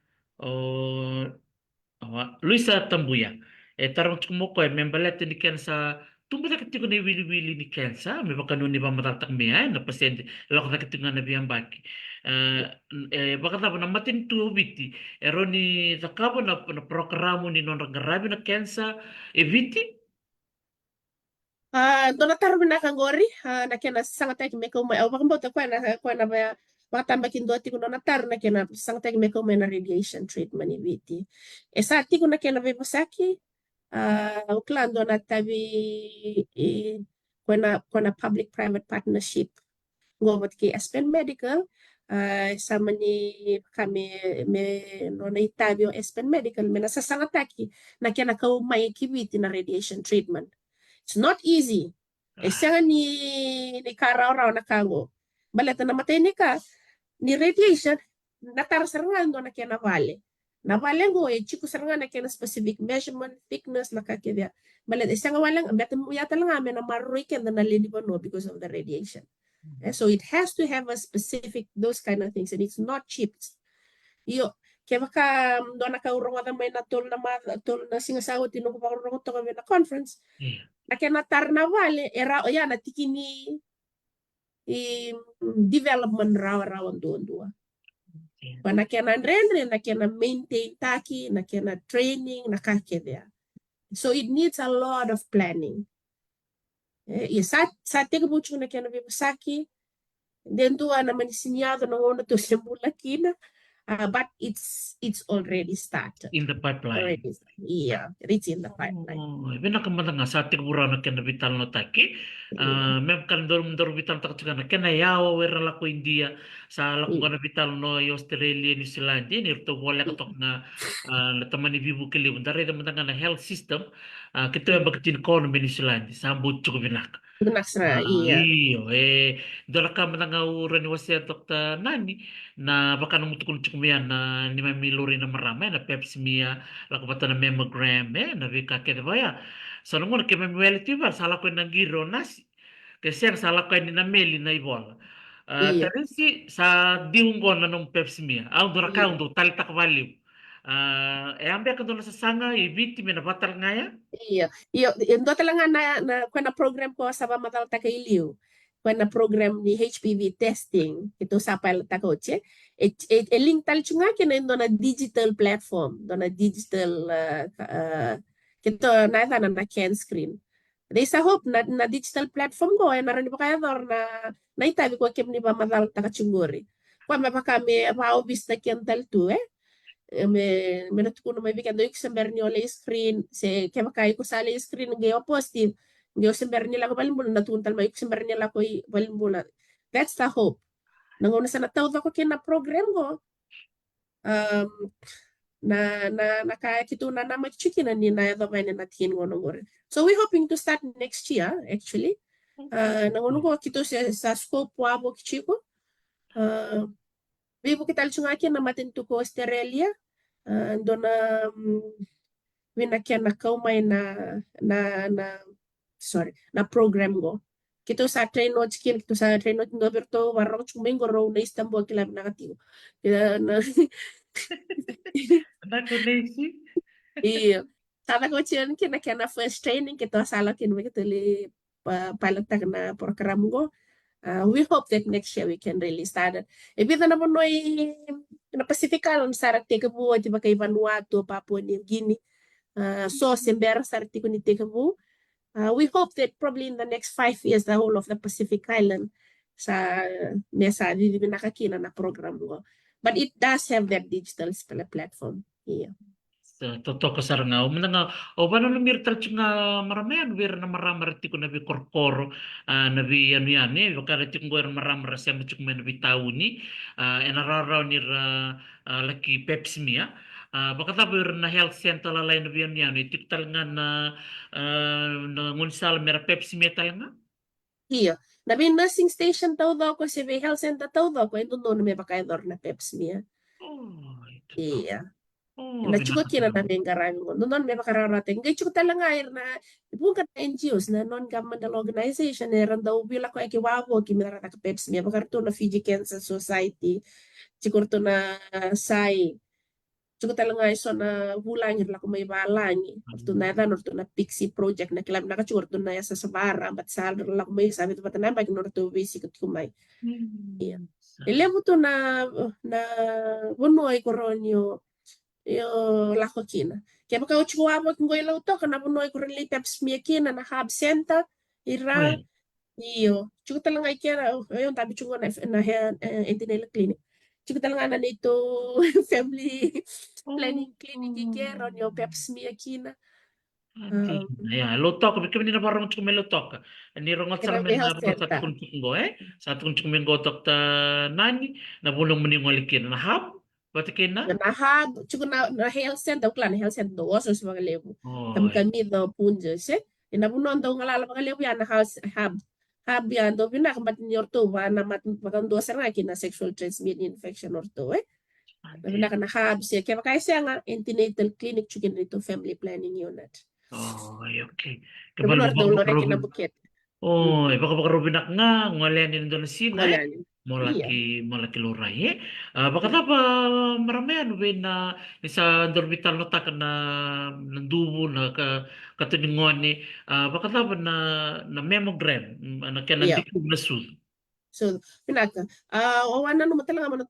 Luisa Tambuya. Tarong chumuko membalat ni Kensa tumba kitiko ni wili ni Kensa me baka no ni ba matatak miya na pasyente lako na kitiko na biyang baki. Baka tabo na matin tu biti ero ni takabo na programo ni non garabi na Kensa eviti. Dona taro na kangori na kena sangatay meko may baka mbota kwa na ba tambah doti ko na tar na kena sangatay meko may na radiation treatment eviti. Sa tiko na kena bebosaki uklando na tabi kuna public-private partnership ngobot ki Aspen Medical sama ni kami no na itabi yung Aspen Medical may nasasangataki na kena kaumay kibiti na radiation treatment. It's not easy. Siya ni karaw-raw na kango. Balata na matay ni ka ni radiation natarsarangan do na kena vale. Navale ngo chiku sarangan na kena specific measurement thickness na kakya. Balat siya nga walang yata lang amin na maroy kenda na no because of the radiation. So it has to have a specific those kind of things and it's not cheap. Kaya baka doon nakaurong at may natol na singasawat tinong pakurong ito kami na conference. Na kaya natar na wale, natikini development raw doon. Na kaya na maintain taki, na kaya na training, na kakya. So it needs a lot of planning. Sa tega bucho na kena bibasaki, then tu ana manisiniado na ngono to sembula kina, but it's already started. In the pipeline. Yeah, it's in the pipeline. Bina kamata nga sa tigura na kena vital no taki. Mem kan dor vital tak tsaka na kena yawa wera la ko India sa la ko na vital no i Australia New Zealand ni to wala ka tok na na tamani bibu kili dare da matanga na health system kito yung bakatin economy New Zealand sa butcho ko binak. Benaksra, iya. Iyo, dola ka matanga ura ni wasya dokta nani na baka nung mutukul chukumian na ni mamiluri na marama na Pepsi Mia la ko bata na mammogram na vika kede baya. So nung muna kaya mamiweli tiba sala ko ng giro nasi. Kasi ang sala ko ni na meli na ibola. Iya. Teresi sa diunggo na nung Pepsi Mia. Ang dura ka Iya. undo talita ka valiw. Ambe ka doon sa sanga ibiti may nabatal nga ya. Iya, ndo talaga na kuna program ko sa matal ta kay Liu. Kuna program ni HPV testing ito sa pilot ta ko che. Link tal chunga kina ndo na digital platform, ndo na digital kito na can screen. They sa hope na digital platform ko ay naran pa kaya dor na itabi ko kim ni ba matal ta ka chunguri. Kwa mapakami pa obis na kiantal tu me natukuno may bigyan do iksember ni ole screen se kaya makay ko sa screen ng positive ng iksember nila ko balimbula natuntal may iksember nila ko balimbula. That's the hope. Nanguna sa nataw ko kina program ko na kaya kito na machikin na ni na may natin ko nung. So we hoping to start next year actually. Nanguna ko kito sa scope wabo kichiko. Bibo kita alchungakin na matinto ko Australia. Ando na winakyan na kaumay na program go. Kito sa train notes kito sa train notes no berto warong chumingo ro na Istanbul kilab na katigo. Kaya na Nako nesi. Iya. Sana ko chiyan kina na first training kito sala kin mo kito li pilot na program go. We hope that next year we can really start it. Ibita na mo na Pacifical sarati ka po di ba kay Vanuatu, Papua New Guinea. So sember sarati ko ni Tekabu. We hope that probably in the next 5 years the whole of the Pacific Island sa mesa di nakakina na program ko. But it does have that digital platform. Yeah. Totoo ka sar nga. Umana nga, o ba nung mirtal nga maramayan, wira na maramarati ko na bi korkoro, na bi ano yan baka rati ko wira maramara siya mo chukma na bi tao ni, enararaw ni laki Pepsi Mia. Baka tapo wira na health center lalay na bi ano yan, itik nga na ngunsal mera Pepsi Mia talaga. Iya. Nabi nursing station tao daw ko si health center tao daw ko ito doon may bakaidor na Pepsi Mia. Oh, ito. Iya. Oh, Na chuko kina na may garami mo. Noon may makararating. Ngay chuko talaga air na ibang ka NGOs na non-governmental organization daw bila ko ekiwabo kimirata ka Pepsi Mia. Bakarto na Fiji Cancer Society. Chikurto na SAI. Chuko talaga iso na bulang la ko may balangi. Orto na Pixie project na kilab na kachukurto na sa Sabara. But sa la ko may sabi to patanay pag norto basic at kumay. Iya. Ilemo to na bunoy koronyo yo lako kina. Kaya baka uchikuwa mo kung ilaw to, kana bunoy ko rin Pepsi Mia kina na hub center, ira, iyo. Chuko talang ay kira, ayun, tabi chuko na entinela clinic. Chuko talang na nito family planning clinic ikero niyo Pepsi Mia kina. Ya, lotok, kami na parang cuma lotok. Ni rongot sa men na sa tukun go sa tukun cuma go dokta nani na bulong meningolikin na hab. Batikina? Na hub, chuko na health center, klan health center do oso sa mga lebu. Kami do punja se. Inabunon daw ngalala mga lebu yan na hub. Hub yan do binakambat ni orto ba na matando sa nga kina sexual transmitted infection orto Nabinaka na hub siya. Kaya makaya siya nga antenatal clinic chukin dito family planning unit. Oh, okay. Kabalo daw lo kinabukit. Oh, baka rubinak nga ngalen din doon sila. Iya. Molaki luray baka tapa maramihan na sa dormital no tak na nandubo na katuningon ni baka tapa na mammogram na kaya na sud. So, pinaka. Awana no talaga mo na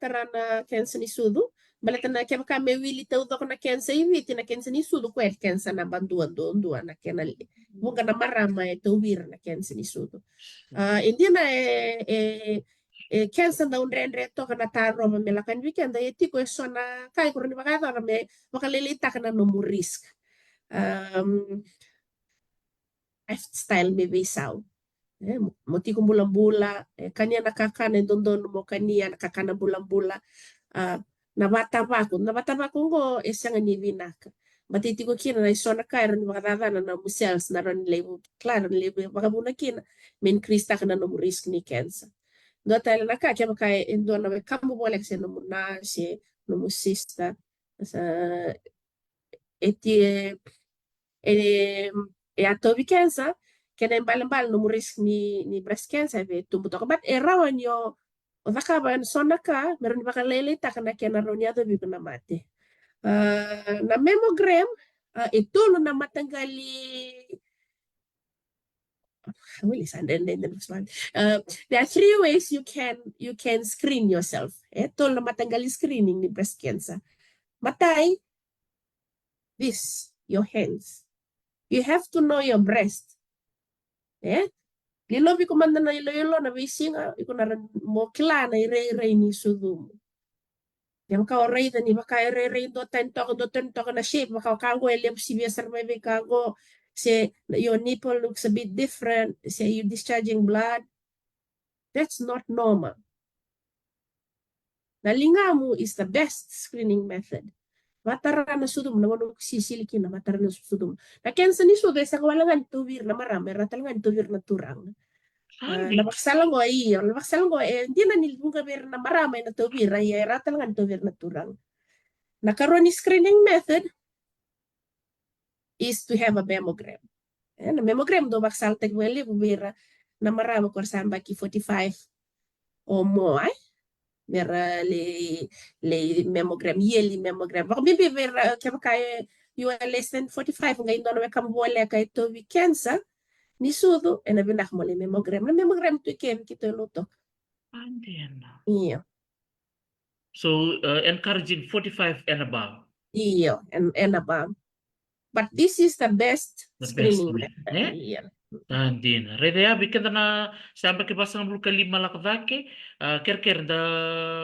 cancer ni sudu. Baleta na kema ka me wili tau doko na kensa iwi tina kensa ni sudu kwet kensa na banduan dondua na kena bunga na marama e tau wir na kensa ni sudu. India na kensa na unre toka na taro ma mela kan weekend e tiko e sona kai kurani baka na me makalili takana no mu risk. Lifestyle me besau. Moti kumbula-bula kanya nakakana dondon mo kania nakakana bula-bula na bata bako ngo esanga ni vinaka matiti ko kina na isona kai ron bakadada na musels na ron lebu claro lebu bakabuna kina min krista kana no risk ni cancer do tala na ka kaya kai endo na kambo bolek se no na se no musista sa etie atobi cancer kena embal no risk ni breast cancer ve tumbu to bat erawan yo o takaban sonaka meron bakalele takana kena ronya do bibuna mate na mammogram itu lo na matanggali there are 3 ways you can screen yourself ito na matanggali screening ni breast cancer matay this your hands you have to know your breast lilobi ko man na ilo na bisinga iko na mo kila na ire ni sudum yang kau rei tani baka rei do tento na shape baka kago elem sibia sarmai be kago say your nipple looks a bit different say you discharging blood that's not normal nalingamu is the best screening method matara na sudum na wano sisiliki na matara na sudum na kensa ni sudo sa kawalangan tubir na marami ratalangan tubir na turang labaksalang ko hindi na nilunga bir na marami na tubir ay ratalangan tubir na turang nakaroon ni screening method is to have a mammogram na mammogram do baksal tagweli bubira na marami ko samba ki 45 or more Mera le mammogram yearly mammogram baka bibi vera kaya kaya you are less than 45 ngayon doon na kambuole kay to we cancer ni sudo na binak mo le mammogram na mammogram to kem kito luto iya So encouraging 45 and above. iya and above but this is the best screening method. Iya Tandina. Rede ya bikin na sampai ke pasang bulu kali malak dake ker da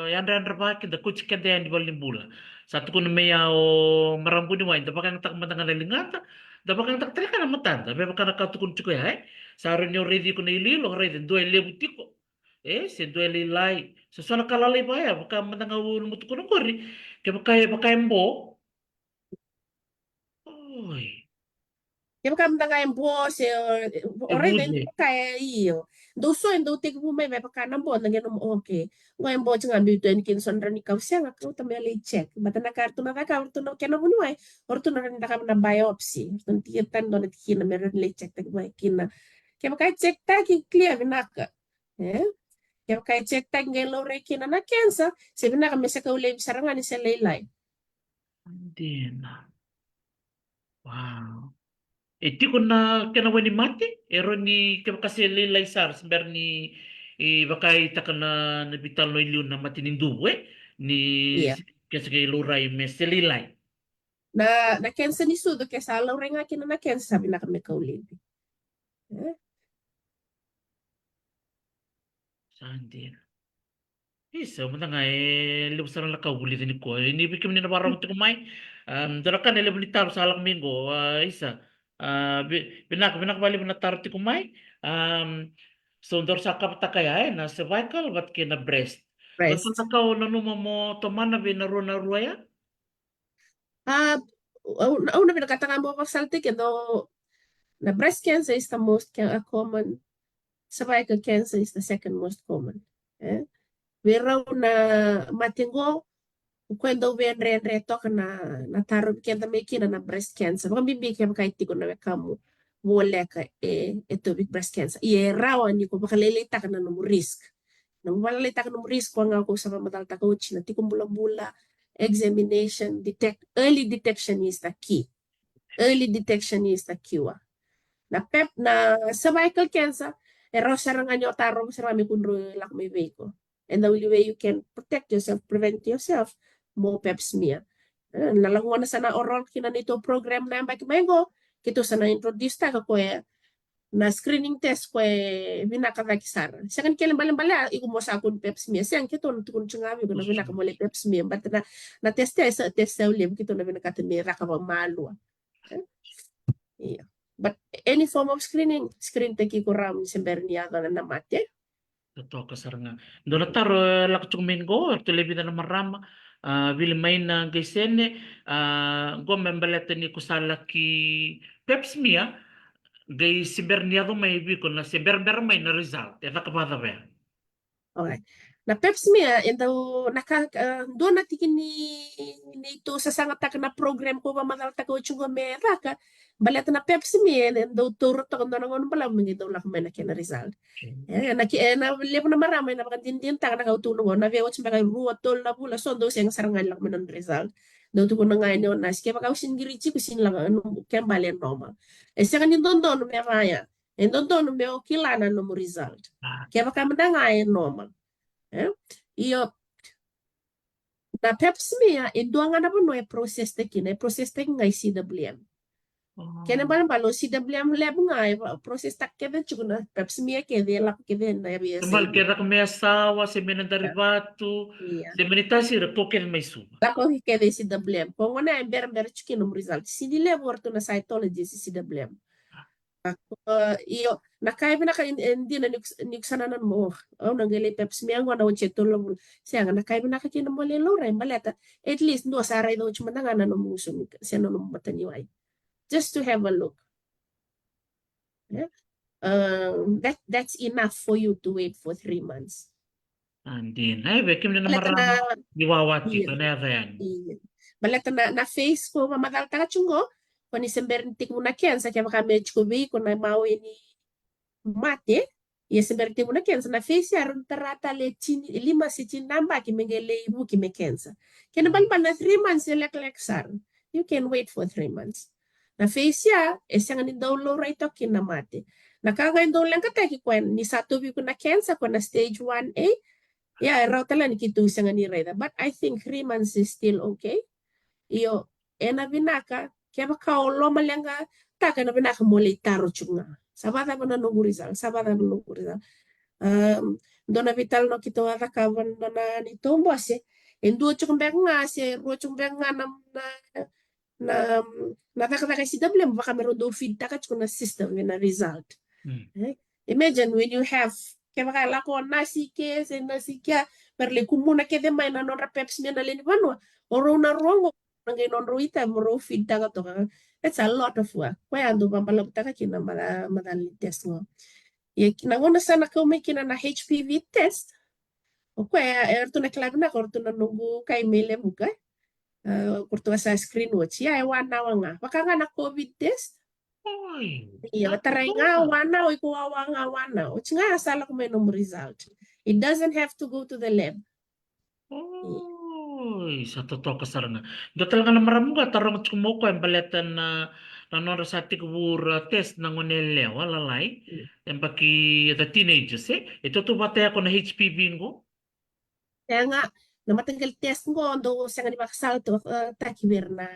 yandra baki da kucik kende yang di balik bula. Satu kun meya o marambuni wain da bakang tak matangan lingata da bakang tak terika na matan da bakang kau tukun cukup ya. Sarun yo redi kun ililo redi dua lebu tiko. Se dua lilai sesuatu kalalai baya bakang matangan ulu mutukun kori ke bakai mbo. Oi. Kaya kam nga yung boss, oray na yung kaya iyo. Doso yung dote ko may baka ng bo, na gano'n okay. Ngayon bo, nga dito yung kinson rin ikaw siya, nga kau tamay check. Bata na karto na kaka, orto na kaya na bunuay, orto na rin na kami na biopsy. Orto na tikitan doon at kina, meron nila check, tagmay kina. Kaya makaya check tagi, clear, binaka. Kaya makaya check tagi, ngayon low ray kina na cancer, sabi na kami sa kaulay, sarangan ni sa laylay. Hindi na. Wow. Ti ko na kanawa ni mati, ero ni kasi lilay sar, sambar ni baka itaka na nabital no iliw na matinindubo ni kasi kay luray mes lilay. Na cancer ni sudo kaya sa alaw rin nga kina na cancer, sabi na kami kaulay. Sandi. Isa mo na nga lubos na lang kaulit ni ko. Hindi bikim ni nabarang ito kumay. Dalakan nila balitar sa alang minggo. Isa. Binakbali mo na taro ti kumay. So dor sa kapata kaya na cervical bat kina breast. Basta takaw na mo toman na binaro na ruaya? Una pinakatangan mo pasalti kaya na breast cancer is the most common. Cervical cancer is the second most common. Pero na matingo kwenda uvenre toka na taro kenda mekina na breast cancer. Baka bibigyan makaitiko na kamu wala ka ito big breast cancer. Rawan ni ko makalilita ka na no risk. Nang malalita ka no risk ko nga ako sa mamadalta coach na tikong bula-bula examination early detection is the key. Early detection is the cure. Na cervical cancer sarangan nyo taro sa rami kunro lak may vehicle. And the only way you can protect yourself, prevent yourself, mo pep smear. Nalanguan na sana oral kina nito program na baki mengo kito sana introduce ta ka na screening test vinakavakisar. Siya kan kailan balang-bala iku mo sa akong pep smear. Siya kito tukun chungabi ko na vinakamole pep smear. But na test sa test sa ulim kito na vinakatimira ka malu. Yeah. But any form of screen teki kuram sembernia na namate. Totoo kasar nga. Doon taro lakchong minggo telebi na marama vile main na gaisene go membalete ni kusala ki pepsmia gay siberniado may bi ko na siberber may na result. Eva kapada ba? Okay. Na pep smear doon natikin ni ito sa sangat na program ko mamadal ta ko chungo me raka balat na pep smear do turo to kondo ngon pala mingi do lak mena kena result. Na lepo na marami na pakandindin ta na kautuno na veo chimba kay ruwa tol na pula so do siyang sarangan lak menon result. Do to ko na ngayon na siya pa kausin girichi kusin lang ano kaya balen normal. Siya kanin don me raya. Don me kilana no mo result. Kaya baka ngayon normal. Iyo na pep smear induangan na no e process ngai CWM. Kena balo CWM lab ngai process tak kede chukuna pep smear kede lak kede na biasa. Tumbal kera kami asawa semena derivatu semenitasi retoken may suba. Lako kede CWM. Kung wana ber chukin um result. Sidi lab worto na cytology si CWM. Iyo nakaiba na hindi na niksananan mo nangali pep smear ngwana ucheto lo siya nga nakaiba na kakina mo lelo ray maleta at least no saray do chumanda nga no muso siya no mataniway just to have a look. That's enough for you to wait for 3 months. Andin ay bekim na marama diwawati ko na yan. Maleta na face ko mamagal ta chungo kung isembertik mo na kensa kaya baka medyo ko kung na mawi ni mate isembertik mo na kensa na face ya ron tarata le lima si namba ki mengele ibu ki me kensa kaya nabalban na 3 months sar you can wait for 3 months na face ya esang ni daw low right kin na mate nakagayon daw lang kataki kwen ni sa tubi ko na kensa ko na stage 1A ya raw tala ni kitu isang ni right but I think 3 months is still okay iyo ena binaka kaya baka lo malanga taka na binaka mole taro chunga sabada na nungu rizal dona vital no kito ada kawan na ni tombo ase endo chumbeng nga se ro chumbeng nga na taka si double baka meron do feed taka chuna system na result. Imagine when you have kaya baka lako nasi kya perle kumuna kede may na non repeps na leni banwa oro na rongo ngay non ruita mo feed taka to that's a lot of work. Kaya ando pampalab taka kina madali test mo. Nangona sana ka umikina na HPV test. O kaya erto na klab na korto na nungu kay mele buka. Korto sa screen watch. Ya wana nga. Baka nga na COVID test. Iya taray nga wana o ikuwawa nga wana. O nga sala ko may result. It doesn't have to go to the lab. Sa totoo kasar nga. Do talaga na maramo ka tarong tsumoko ang baletan na nanora sa tikubura test ng unele walalay. Yung paki the teenagers ito to batay ako na HPV ngo. Kaya nga na matanggal test ngo do sa nga ni makasal to taki verna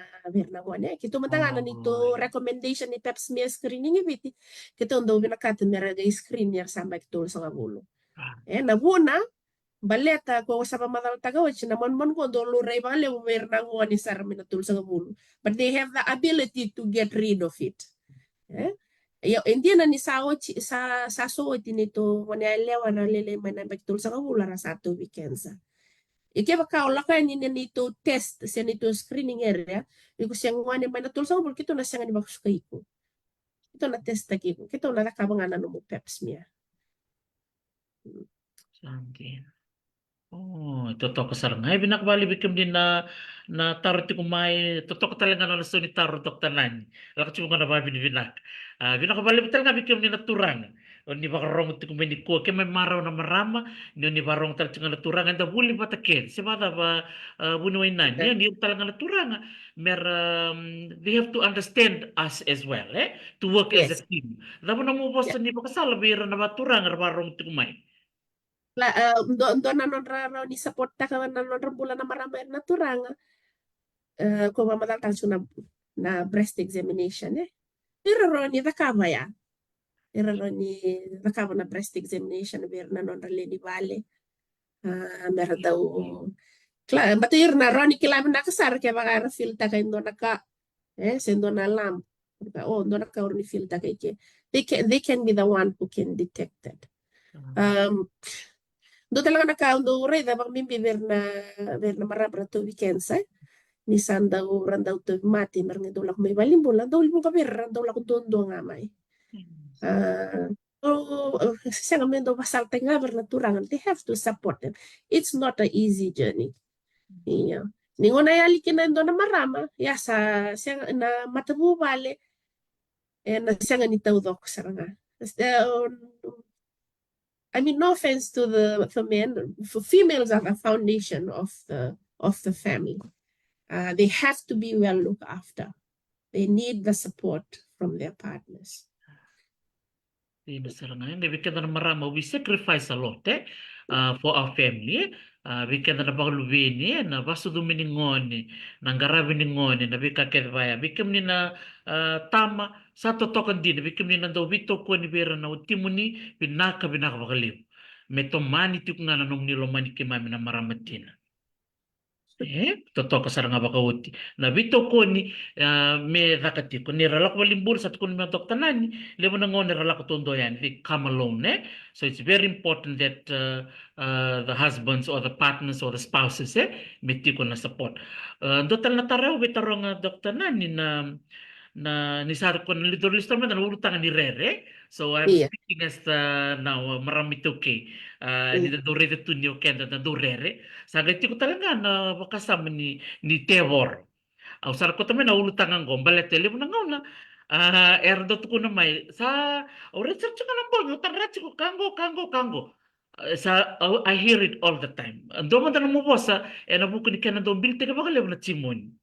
mo ne. Kito matanga na nito recommendation ni pep smear screening ibiti. Kito do binakatan mera ga screen niya sa magtul sa ngabulo. Nabuna baleta ko sa pamadal tagawat na mon ko do luray bale verna ngo ni sar minatul sa ngabulo. But they have the ability to get rid of it. Hindi na ni sa suot nito manalewa na lele man na bagtul sa ngabulo ra sa 2 weekends. Ike baka ulakan ni nito test sa nito screening area. Iko siyang ngani man natul sa ngabulo kito na siyang ni bakusukay ko. Ito na test ta ko. Kito na nakabangan na mo pep smear. Sangkin. Totoo kasar nga. Binakbali bikim din na tarot kumay. Totoo ka talaga na laso ni tarot doktanan. Lakat yung mga nababi ni Binak. Binakbali talaga bikim din na turang. O ni bakarong ti kumay ni ko. Kaya may maraw na marama. Ni barong talaga nga naturang. Anda huli ba takin? Si bata ba bunuay na. Yan yung talaga naturang. They have to understand us as well. To work as a team. Dapat na mo boss ni bakasala. Bira na maturang. Barong ti kumay. ndo nanon raw ni support ta ka nanon bulan na marama na turanga ko mamadal tan na breast examination iro ro ni dakava ya iro ro ni dakava na breast examination ver nanon rale ni vale mer daw batu ir na ro ni kilam na kasar ke baga fil ta ka ndo naka sendo na lam ndo naka or ni fil ta ka ke they can be the one who can detect that um do talaga nakaundure da bang mimpi verna marabra to weekends ni sanda randa to mati marnga do lak may balim bola do libo ka ver do lak dondo nga mai siya nga do pasal tenga verna turangan they have to support them. It's not an easy journey. Yeah. Ningon ay alikin na do na marama ya sa siya na matabu bale na siya nga nitaw do ko saranga. I mean, no offense to the men. For females are the foundation of the family. They have to be well looked after. They need the support from their partners. We can marama we sacrifice a lot for our family. We can na paglubini na baso duminingoni nang garabiningoni na bika kedvaya bikem ni na tama sa totokan din bikem ni na do bito ko ni bera na utimuni binaka bagalib metomani tuk nga nanong nilomani kimami na maramatina toto kasar nga baka uti na bito ko ni me rakati ko ni ralak walimbur sa tukun me doktanani lebo na ngon ralak tondo yan they come alone so it's very important that the husbands or the partners or the spouses meti ko na support total na taraw bitarong doktanani na nisar ko na listo man na urutangan ni Rere. So I'm Yeah. speaking as now marami to kay ni na dorere to niyo kenda na dorere. Sa gati ko talaga na makasama ni Tevor. Ang sarap ko tamen na urutangan ko baletele mo na ngaw na erdo to ko na may sa research ko na po yung tarrat ko kango. I hear it all the time. Ando man tanong mo po sa nabuko ni Canada bilte ka ba na Chimon.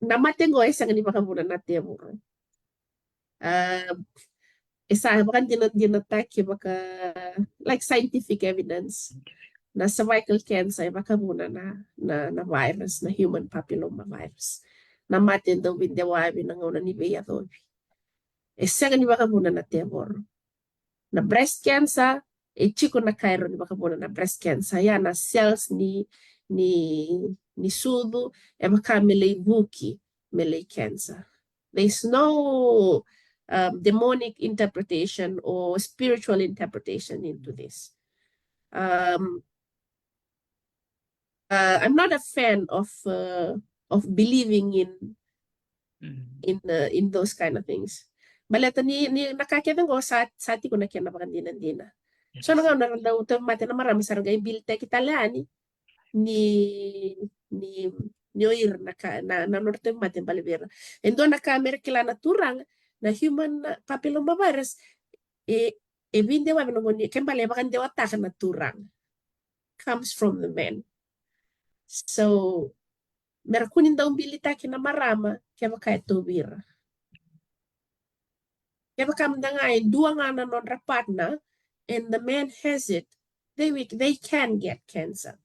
Namatengo ay sang ni makamuna natin mo. Isa bakan dinatake baka like scientific evidence na cervical cancer baka muna na virus na human papilloma virus na matin daw winde wabi na ngona ni beya daw isa ni baka muna na temor na breast cancer chiko na kairo ni baka muna na breast cancer ya na cells ni sudu baka melay buki melay cancer. There's no demonic interpretation or spiritual interpretation into this. I'm not a fan of believing in those kind of things. Baleta ni nakakita ko sa ti ko na kaya napakandinan din. So nga na daw to mate na marami sa ragay bilte kitalani ni oir na norte mate balibera. Endo na kamera kila naturang na human papilloma virus binde wa no ni kembale bakan dewa ta naturang comes from the men. So merakunin daw bilita kina marama kaya baka ito bira. Kaya baka mdangay dua nga na non rapat na and the man has it, they can get cancer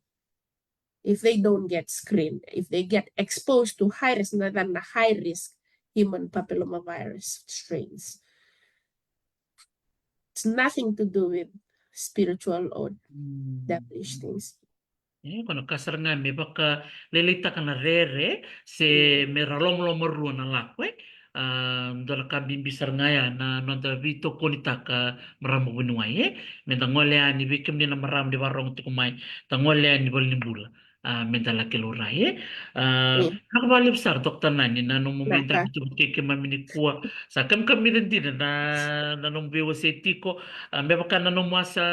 if they don't get screened, if they get exposed to high risk than the high risk human papillomavirus strains. It's nothing to do with spiritual or devilish things. Kono kasar nga me baka lelita ka na Rere se meralom maru na lakwe dala ka bimbisar nga ya na nonda vito konita ka maramo bunuay ngole ani bikem ni na maram di barong tikumay ngole ani bol ni bula mendala kelurai nakabali besar dokter nani na nung momenta itu keke mamini kuwa sa kami din din na nung biwa setiko may baka na nung masa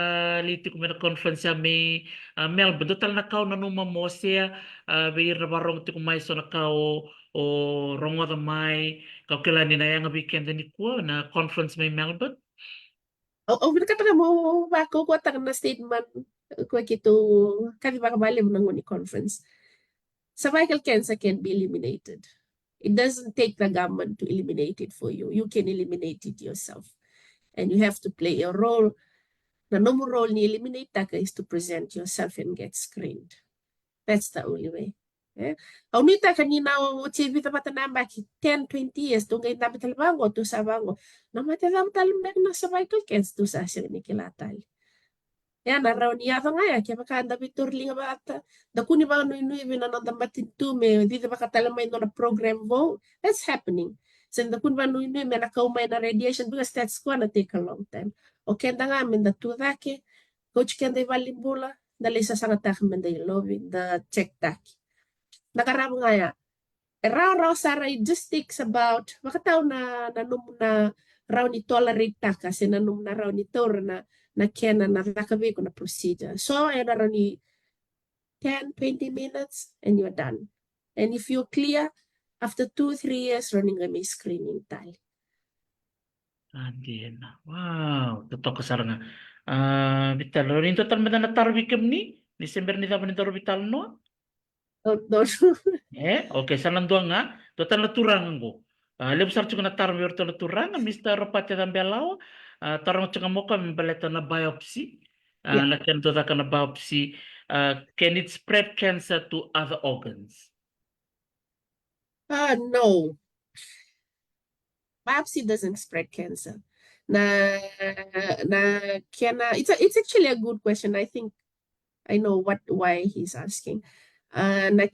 liti ko may conference may Melbourne total na kao na nung mamosya bayir na barong ti kumay so na kao o rongo da may kao kila ni na yung weekend ni kuwa na conference may Melbourne. Kata mo bako ko tang na statement ko kito kami baka bali mo ng conference. Cervical cancer can be eliminated. It doesn't take the government to eliminate it for you. You can eliminate it yourself. and you have to play your role. The normal role ni eliminate taka is to present yourself and get screened. That's the only way. Yeah. Aunita kanina o TV tapata namba ki 10, 20 years to ngay tabi talbango to sa bango. Namate daw talmek na sa Michael Kens to sa siya ni kilatal. Yan, araw niya nga ya, kaya makanda biturling bata. Da kuni ba nui bina no dambatin tu me, di ba katalamay no na program vo. That's happening. So da kuni ba nui me nakaumay na radiation because that's gonna take a long time. O kenda nga min da tu dake, coach kenda ivalimbula, dali sa sangatak min da ilobi, da check dake. Nakarama nga ya. Raw Sarah, it just takes about, makataw na nanum na raw ni tolerate ta kasi nanum na raw ni tor na kena na nakabi ko na procedure. So, ay na raw ni 10, 20 minutes and you're done. And if you're clear, after 2, 3 years, running kami screening tal. Andi na. Wow, totoo ka saranga. Vital, rin total man na tarwi kam ni December ni dapat nito vital no? Don't. Okay, sa nanduang nga, total na turang ko. Lebo sa na tarwi orto na turang, Mr. Rapatya Tambelao, tarang tsaka mo kami baleta na biopsy. Yeah. Lakian to ka na biopsy. Can it spread cancer to other organs? No. Biopsy doesn't spread cancer. Na it's actually a good question. I think I know why he's asking. Na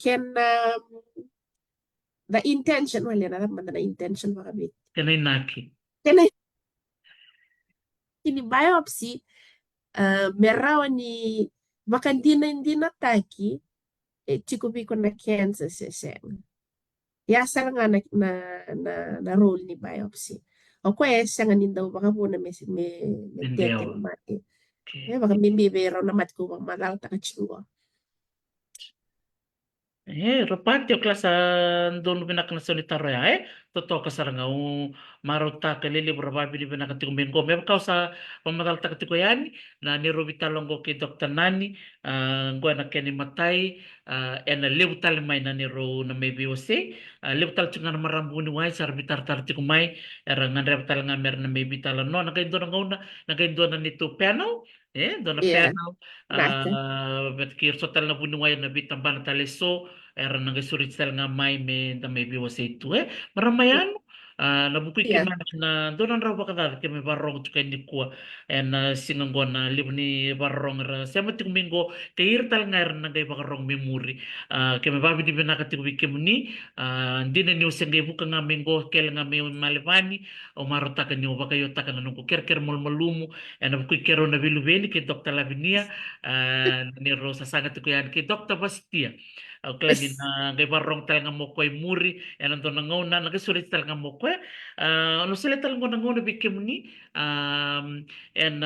the intention, well, yan naman na intention makabit. Kanay naki. Kaya ini biopsy, merawa ni baka hindi na taki, chikubi ko na cancer seseng. Yasa nga na role ni biopsy. O kaya siya nga nindaw baka po na may tete na mati. Okay. Baka mimbibero na mat ko bang magal ta kachingo. Rapati o klasa doon binak na solitaro ya totoo ka saranga o maruta ka lilibro ba bili binak ti kumin ko mem kau sa pamatal ta ko yan na ni Robitalong ko kay Dr. Nani ngwa na keni matay en libutal may na ni ro na may biwase libutal tsunga na marambuni wai sar bitar tar ti kumay era nga rebutal nga mer na may bital no nakaindo na ngauna nakaindo na nito panel doon na Yeah. panel Naka. bet kirso tal na bunuway na bitambana taleso era nagasurit sila nga may biwas ito maramayan nabukoy Yeah. na doon ang raw baka dati kami barong tukay ni kuwa and sinanggo na libo ni barong ra sama ti kumingo kayir tal nga era nagay baka rong memori kami babi di binaka ti kuwi ni hindi na niyo sengay buka nga mingo kaya nga may malipani o marota ka niyo baka yota ka na nung kukir malmalumo and nabukoy kero na bilubeni kay Dr. Lavinia ni Rosa sangat ko yan kay Dr. Bastia klani na gay barong talaga mo ko'y muri yan ang doon na nagasulit talaga mo ko ano sila talaga nanguna bikim ni and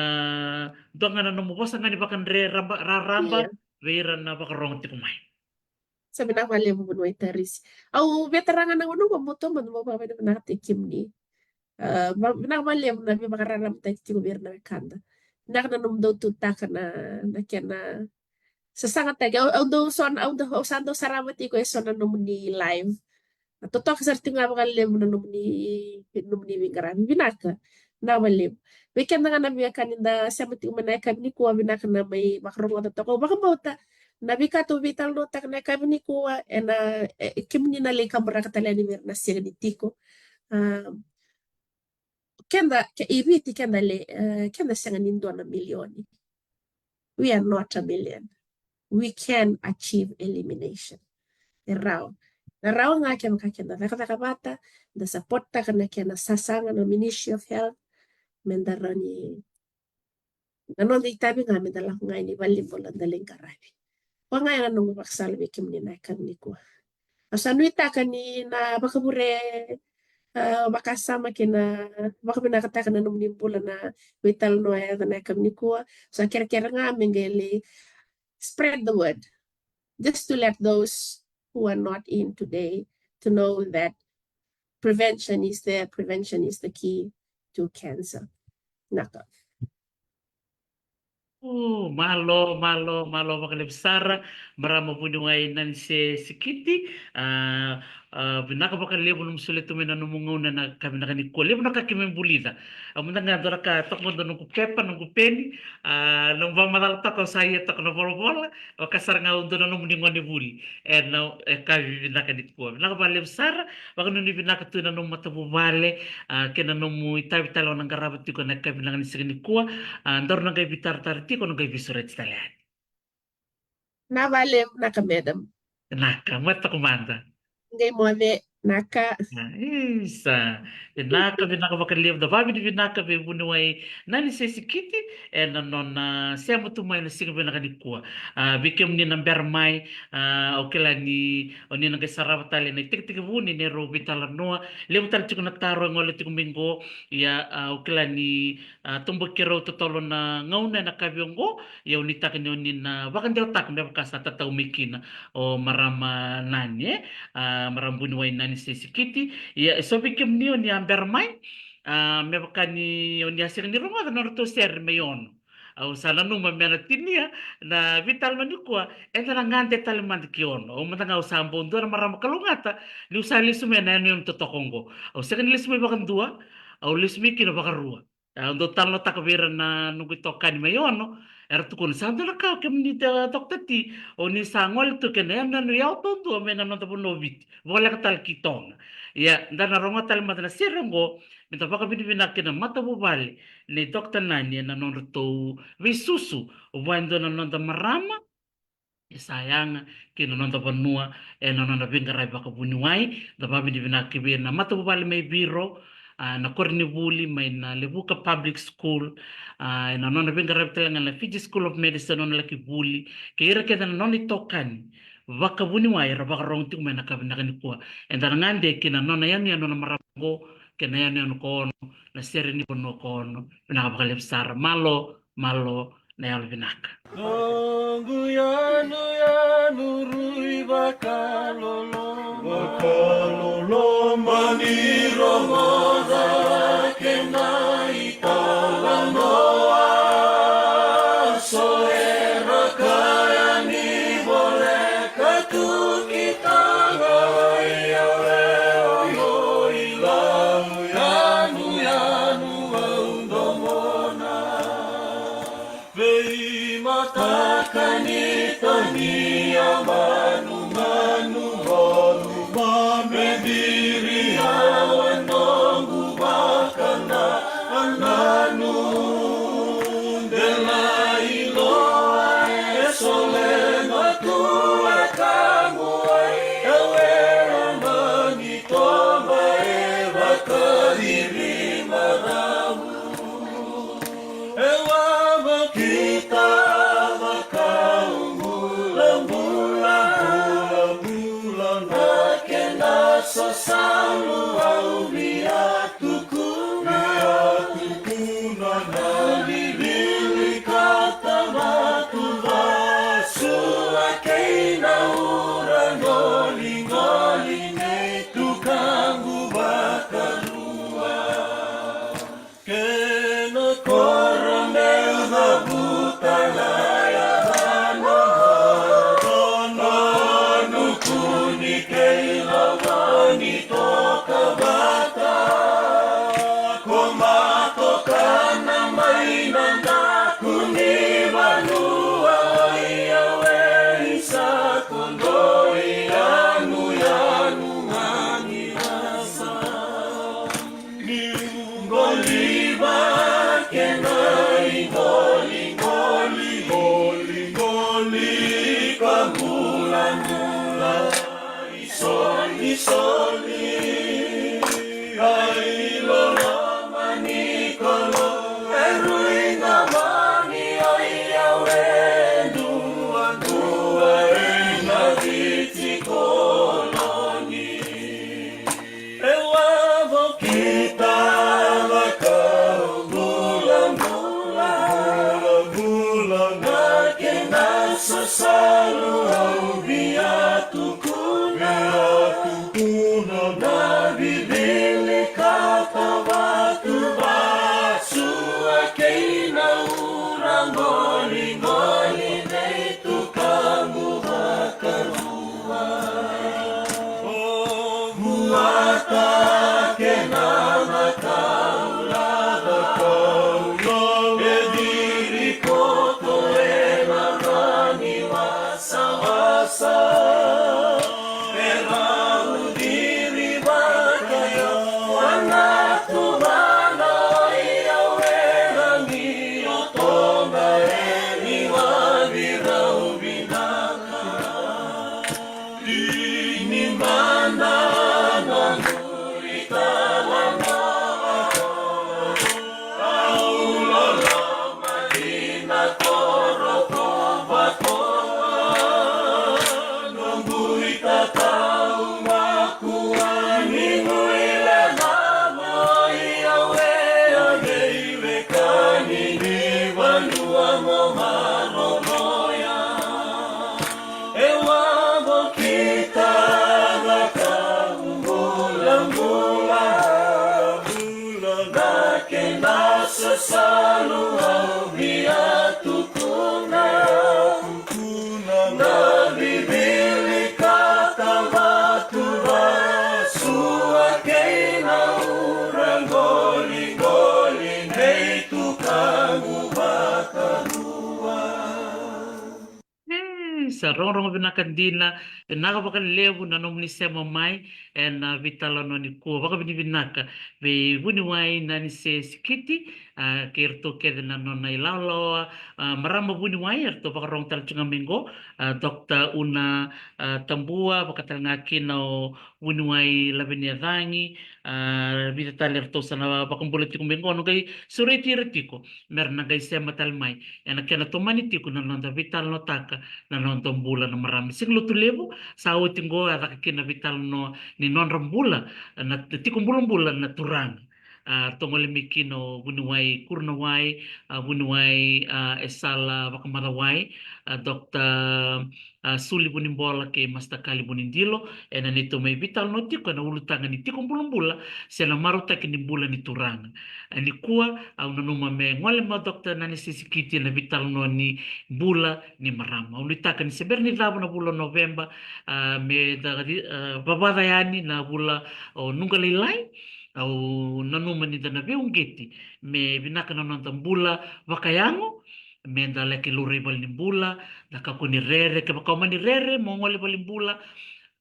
doon nga na namubos nga ni bakan raramba vera na bakarong ti kumay Sabi na mali mo bunuay taris. Au veterangan na uno mamoto man mo pa na tikim ni. Binamali mo na makararam tayo ti gobyerno kanda. Nak na daw tutak na kena sa sangat tayo. Although sando saramat ko so na ni live. Totok sa tinga mga lem na ni bingarami binaka. Na malim. Weekend na nga nabi kaninda sa mati umanay kami ni kuwa binaka na may makarong at toko. Baka bauta nabi ka to vital no tak na kami ni kuwa na kim ni nalay kamera katala ni mirna siya ni tiko. Kenda ibiti kenda siya nindo na milyoni. We are not a million. We can achieve elimination. Naraw nga kaya makakenda nakabata da support ta kana kaya nasasanga ng Ministry of Health mendara ni nanon di tabi nga mendala nga ni volleyball ang daling karami. Wa nga nga nung maksalbi kim ni nakan ni ko. Asanuita kani na bakabure makasama kina baka pinakataka na nung nimpula na vital no ay na kam ni ko. So kira-kira nga mengeli spread the word just to let those who are not in today to know that prevention is there. Prevention is the key to cancer. Naka. Malo makalip Sara maramo po yung ay nansi sikiti binaka baka lebo nung sulit tumina nung munguna na kami nakanikwa. Lebo nakakimembulida. Ang mga nga doon nakatok mo doon nung kupepa, nung kupeni, nung bang madalata ko sa iya tak na bola o kasar nga doon nung muningon ni buli. Na kami binakanikwa. Binaka ba lebo sara, baka nung binaka tuina nung matabubale, kena nung mo itabi talo ng garabat ko na kami nakanikwa, andor nang kay bitar-tar ti ko nung kay bisuret talian. Navale naka madam. Naka, mata kumanda. Ngay mo naka. Isa. Binaka binaka da babi di binaka be bunuai nani sesikiti non siya mo tumay na singa binaka di kuwa. Bikem ni number mai okela ni oni nang sarap tali na tik tik buni ni robi talanoa lemu tal chiko na taro ngole tiko minggo ya okela ni tumbo kiro totolo na ngauna na kabyongo ya unita kanyo ni na bakan dia tak na bakasa tatau mikina o marama nani marambuni wa nani sesikiti ya so bikim niyo ni amber mai me bakani ni asir ni rumah na to ser mayon au sana numa mena tinia na vital manikwa entra ngante talman kion o matanga usambo ndo marama kalungata ni usali sumena ni to tokongo au second list me bakan dua au list me kino bakarua ndo talo takbira na nugu tokani mayon era tukun santo na ka kemni toktati o ni sangol to kena na no yau to mena no to novit vola katal kitong ya ndana ronga tal madana sirengo minta baka bini bina kena mata bubali ni dokter nani na non to visusu wando na non marama sayang kino non panua non na bingarai baka bunuai da babi di bina kibe na mata bubali may biro na korni buli may na lebuka public school na non na bingarai tala na Fiji School of Medicine non laki buli kaya kaya na non itokan baka bunuai ra baka rong ting may nakabinakan kuha and ngande kina non na yan na marango kina yan kono na seri ni kono kono pinakabakalip sara malo na yan binaka. Nongu yanu yanu rui bakalolo maniro moda kena itala noa soera kaya ni boleh katu kita gaya leo ilang yanu yanu undomona vei mata kanito ni amanu manu manu mamediri awan nongu bakana ananu dela iloa esole matua kamu ai ewera manito maeva kadiri maramu ewa kita makau bulan nakena sosalu au biatuku na nalibili kata matu vasu akeina urangoli ngoli ne tukangu bakarua kena koromel butalaya no kuni keila wani toka bata komato kana maina na kuni vanua iawe isa kondoi yanu ngani rasa Ngoliba kenai ngoli kamulan isoli ai lola manikolo erui ngamani ai awe dua ina viti koloni ewa kita bakal bulan nakena sesalu au biatu kuna Sa rongrong binakandina naka baka levu na nomni sema mai na vitala no ni ko baka bini binaka be buni wai na ni se sikiti kerto kede na no na ilalo marama buni wai erto baka rong tal chunga minggo dokta una tambua baka tal ngaki no buni wai labini adangi bita tal erto sana baka mbula tiko minggo no kai sureti retiko merna kai sema tal mai kena tomani tiko na no da vital no taka na nonton bulan na marami sing lutu lebu sa utingo ada kina vital no ni non rambula na tikum bulan bulan na turang tongole mikino bunuai kurnawai bunuai esala bakamarawai dokta suli bunimbola ke masta kali bunindilo ena nito may vital no tiko na ulutanga ni tikum bulan bulan sena maruta kini bulan ni turang ani kuwa au nanuma me ngole ma dokta nani sisikiti na vital no ni bula ni marama ulitaka ni seberni dabu na bula November me da babada yani na bula o nunga lilai au nanuma ni dana beungeti me binaka na nonton bula wakayango me da leki luri bal ni bula da kakuni rere ke bakau mani rere mo ngole bal ni bula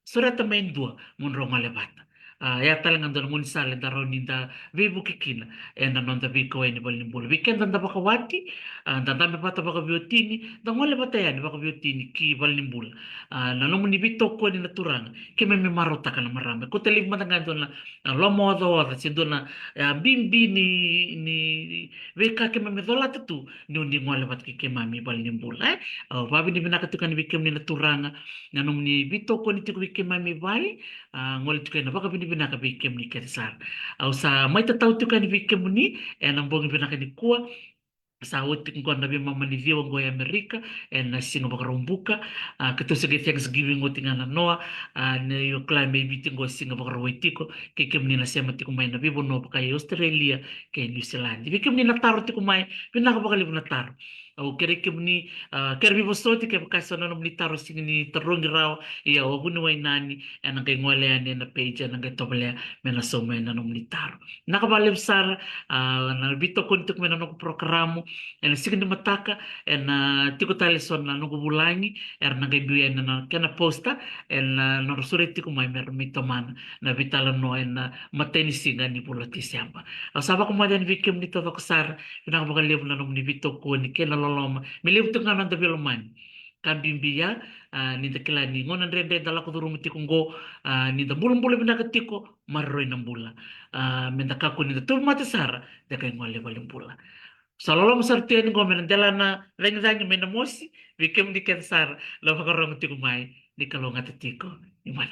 surata main dua mun ronga lebata ya talang andon mun sale da roni da vibu kikina na nonda biko ni bal ni bula weekend da bakawati da me pata baka biotini da ngole bata yani baka biotini ki bal ni bula na no muni bito ko ni naturanga ke me marota kana marame ko tele matanga dona lomo do da sidona bimbi ni veka ke me dola tu ni undi ngole bat ke mami bal ni bula babi ni binaka tukani bikem ni naturanga na no muni bito ko ni tiku bikem mami bali ngol tukai na baka bini binaka bikem ni kersar au sa mai tatau tukani bikem ni nambong binaka ni kuwa sa utik ko na mama ni viwa ngo Amerika na singo baka rumbuka keto sige Thanksgiving ngo tingana noa ne yo klai may biting ngo singo baka ruwaitiko ke kem ni na sema tiko may na vivo no baka Australia ke New Zealand bikem ni nataro tiko may binaka baka libo nataro au kere kem ni kere vivo soti ke baka sono no ni taro sing ni terungi raw iya wabuni way nani na kay ngole ane na page na kay tobele mena so mena no ni taro nakabalib sar na bito kuntuk mena no programo sige ni mataka tiko tali son na nugu bulangi na kay biya na kena posta no sureti ko may mer mito man na vitala no na mateni singa ni pulati siamba asaba ko madan vikem ni to sar pinakabagalib na no ni bito ko ni kena loloma milib to nga nanda biloman kambimbiya ni dakila ni ngonan rende dala ko durumiti kunggo ni da bulong-bulong binakatiko maroy ng bula mendaka ko ni da tumati sara da kay ngole baling bula salolo masartian ko menandala na rengzang menamosi bikem di kensar la makarong ti kumay di kalonga tiko ni man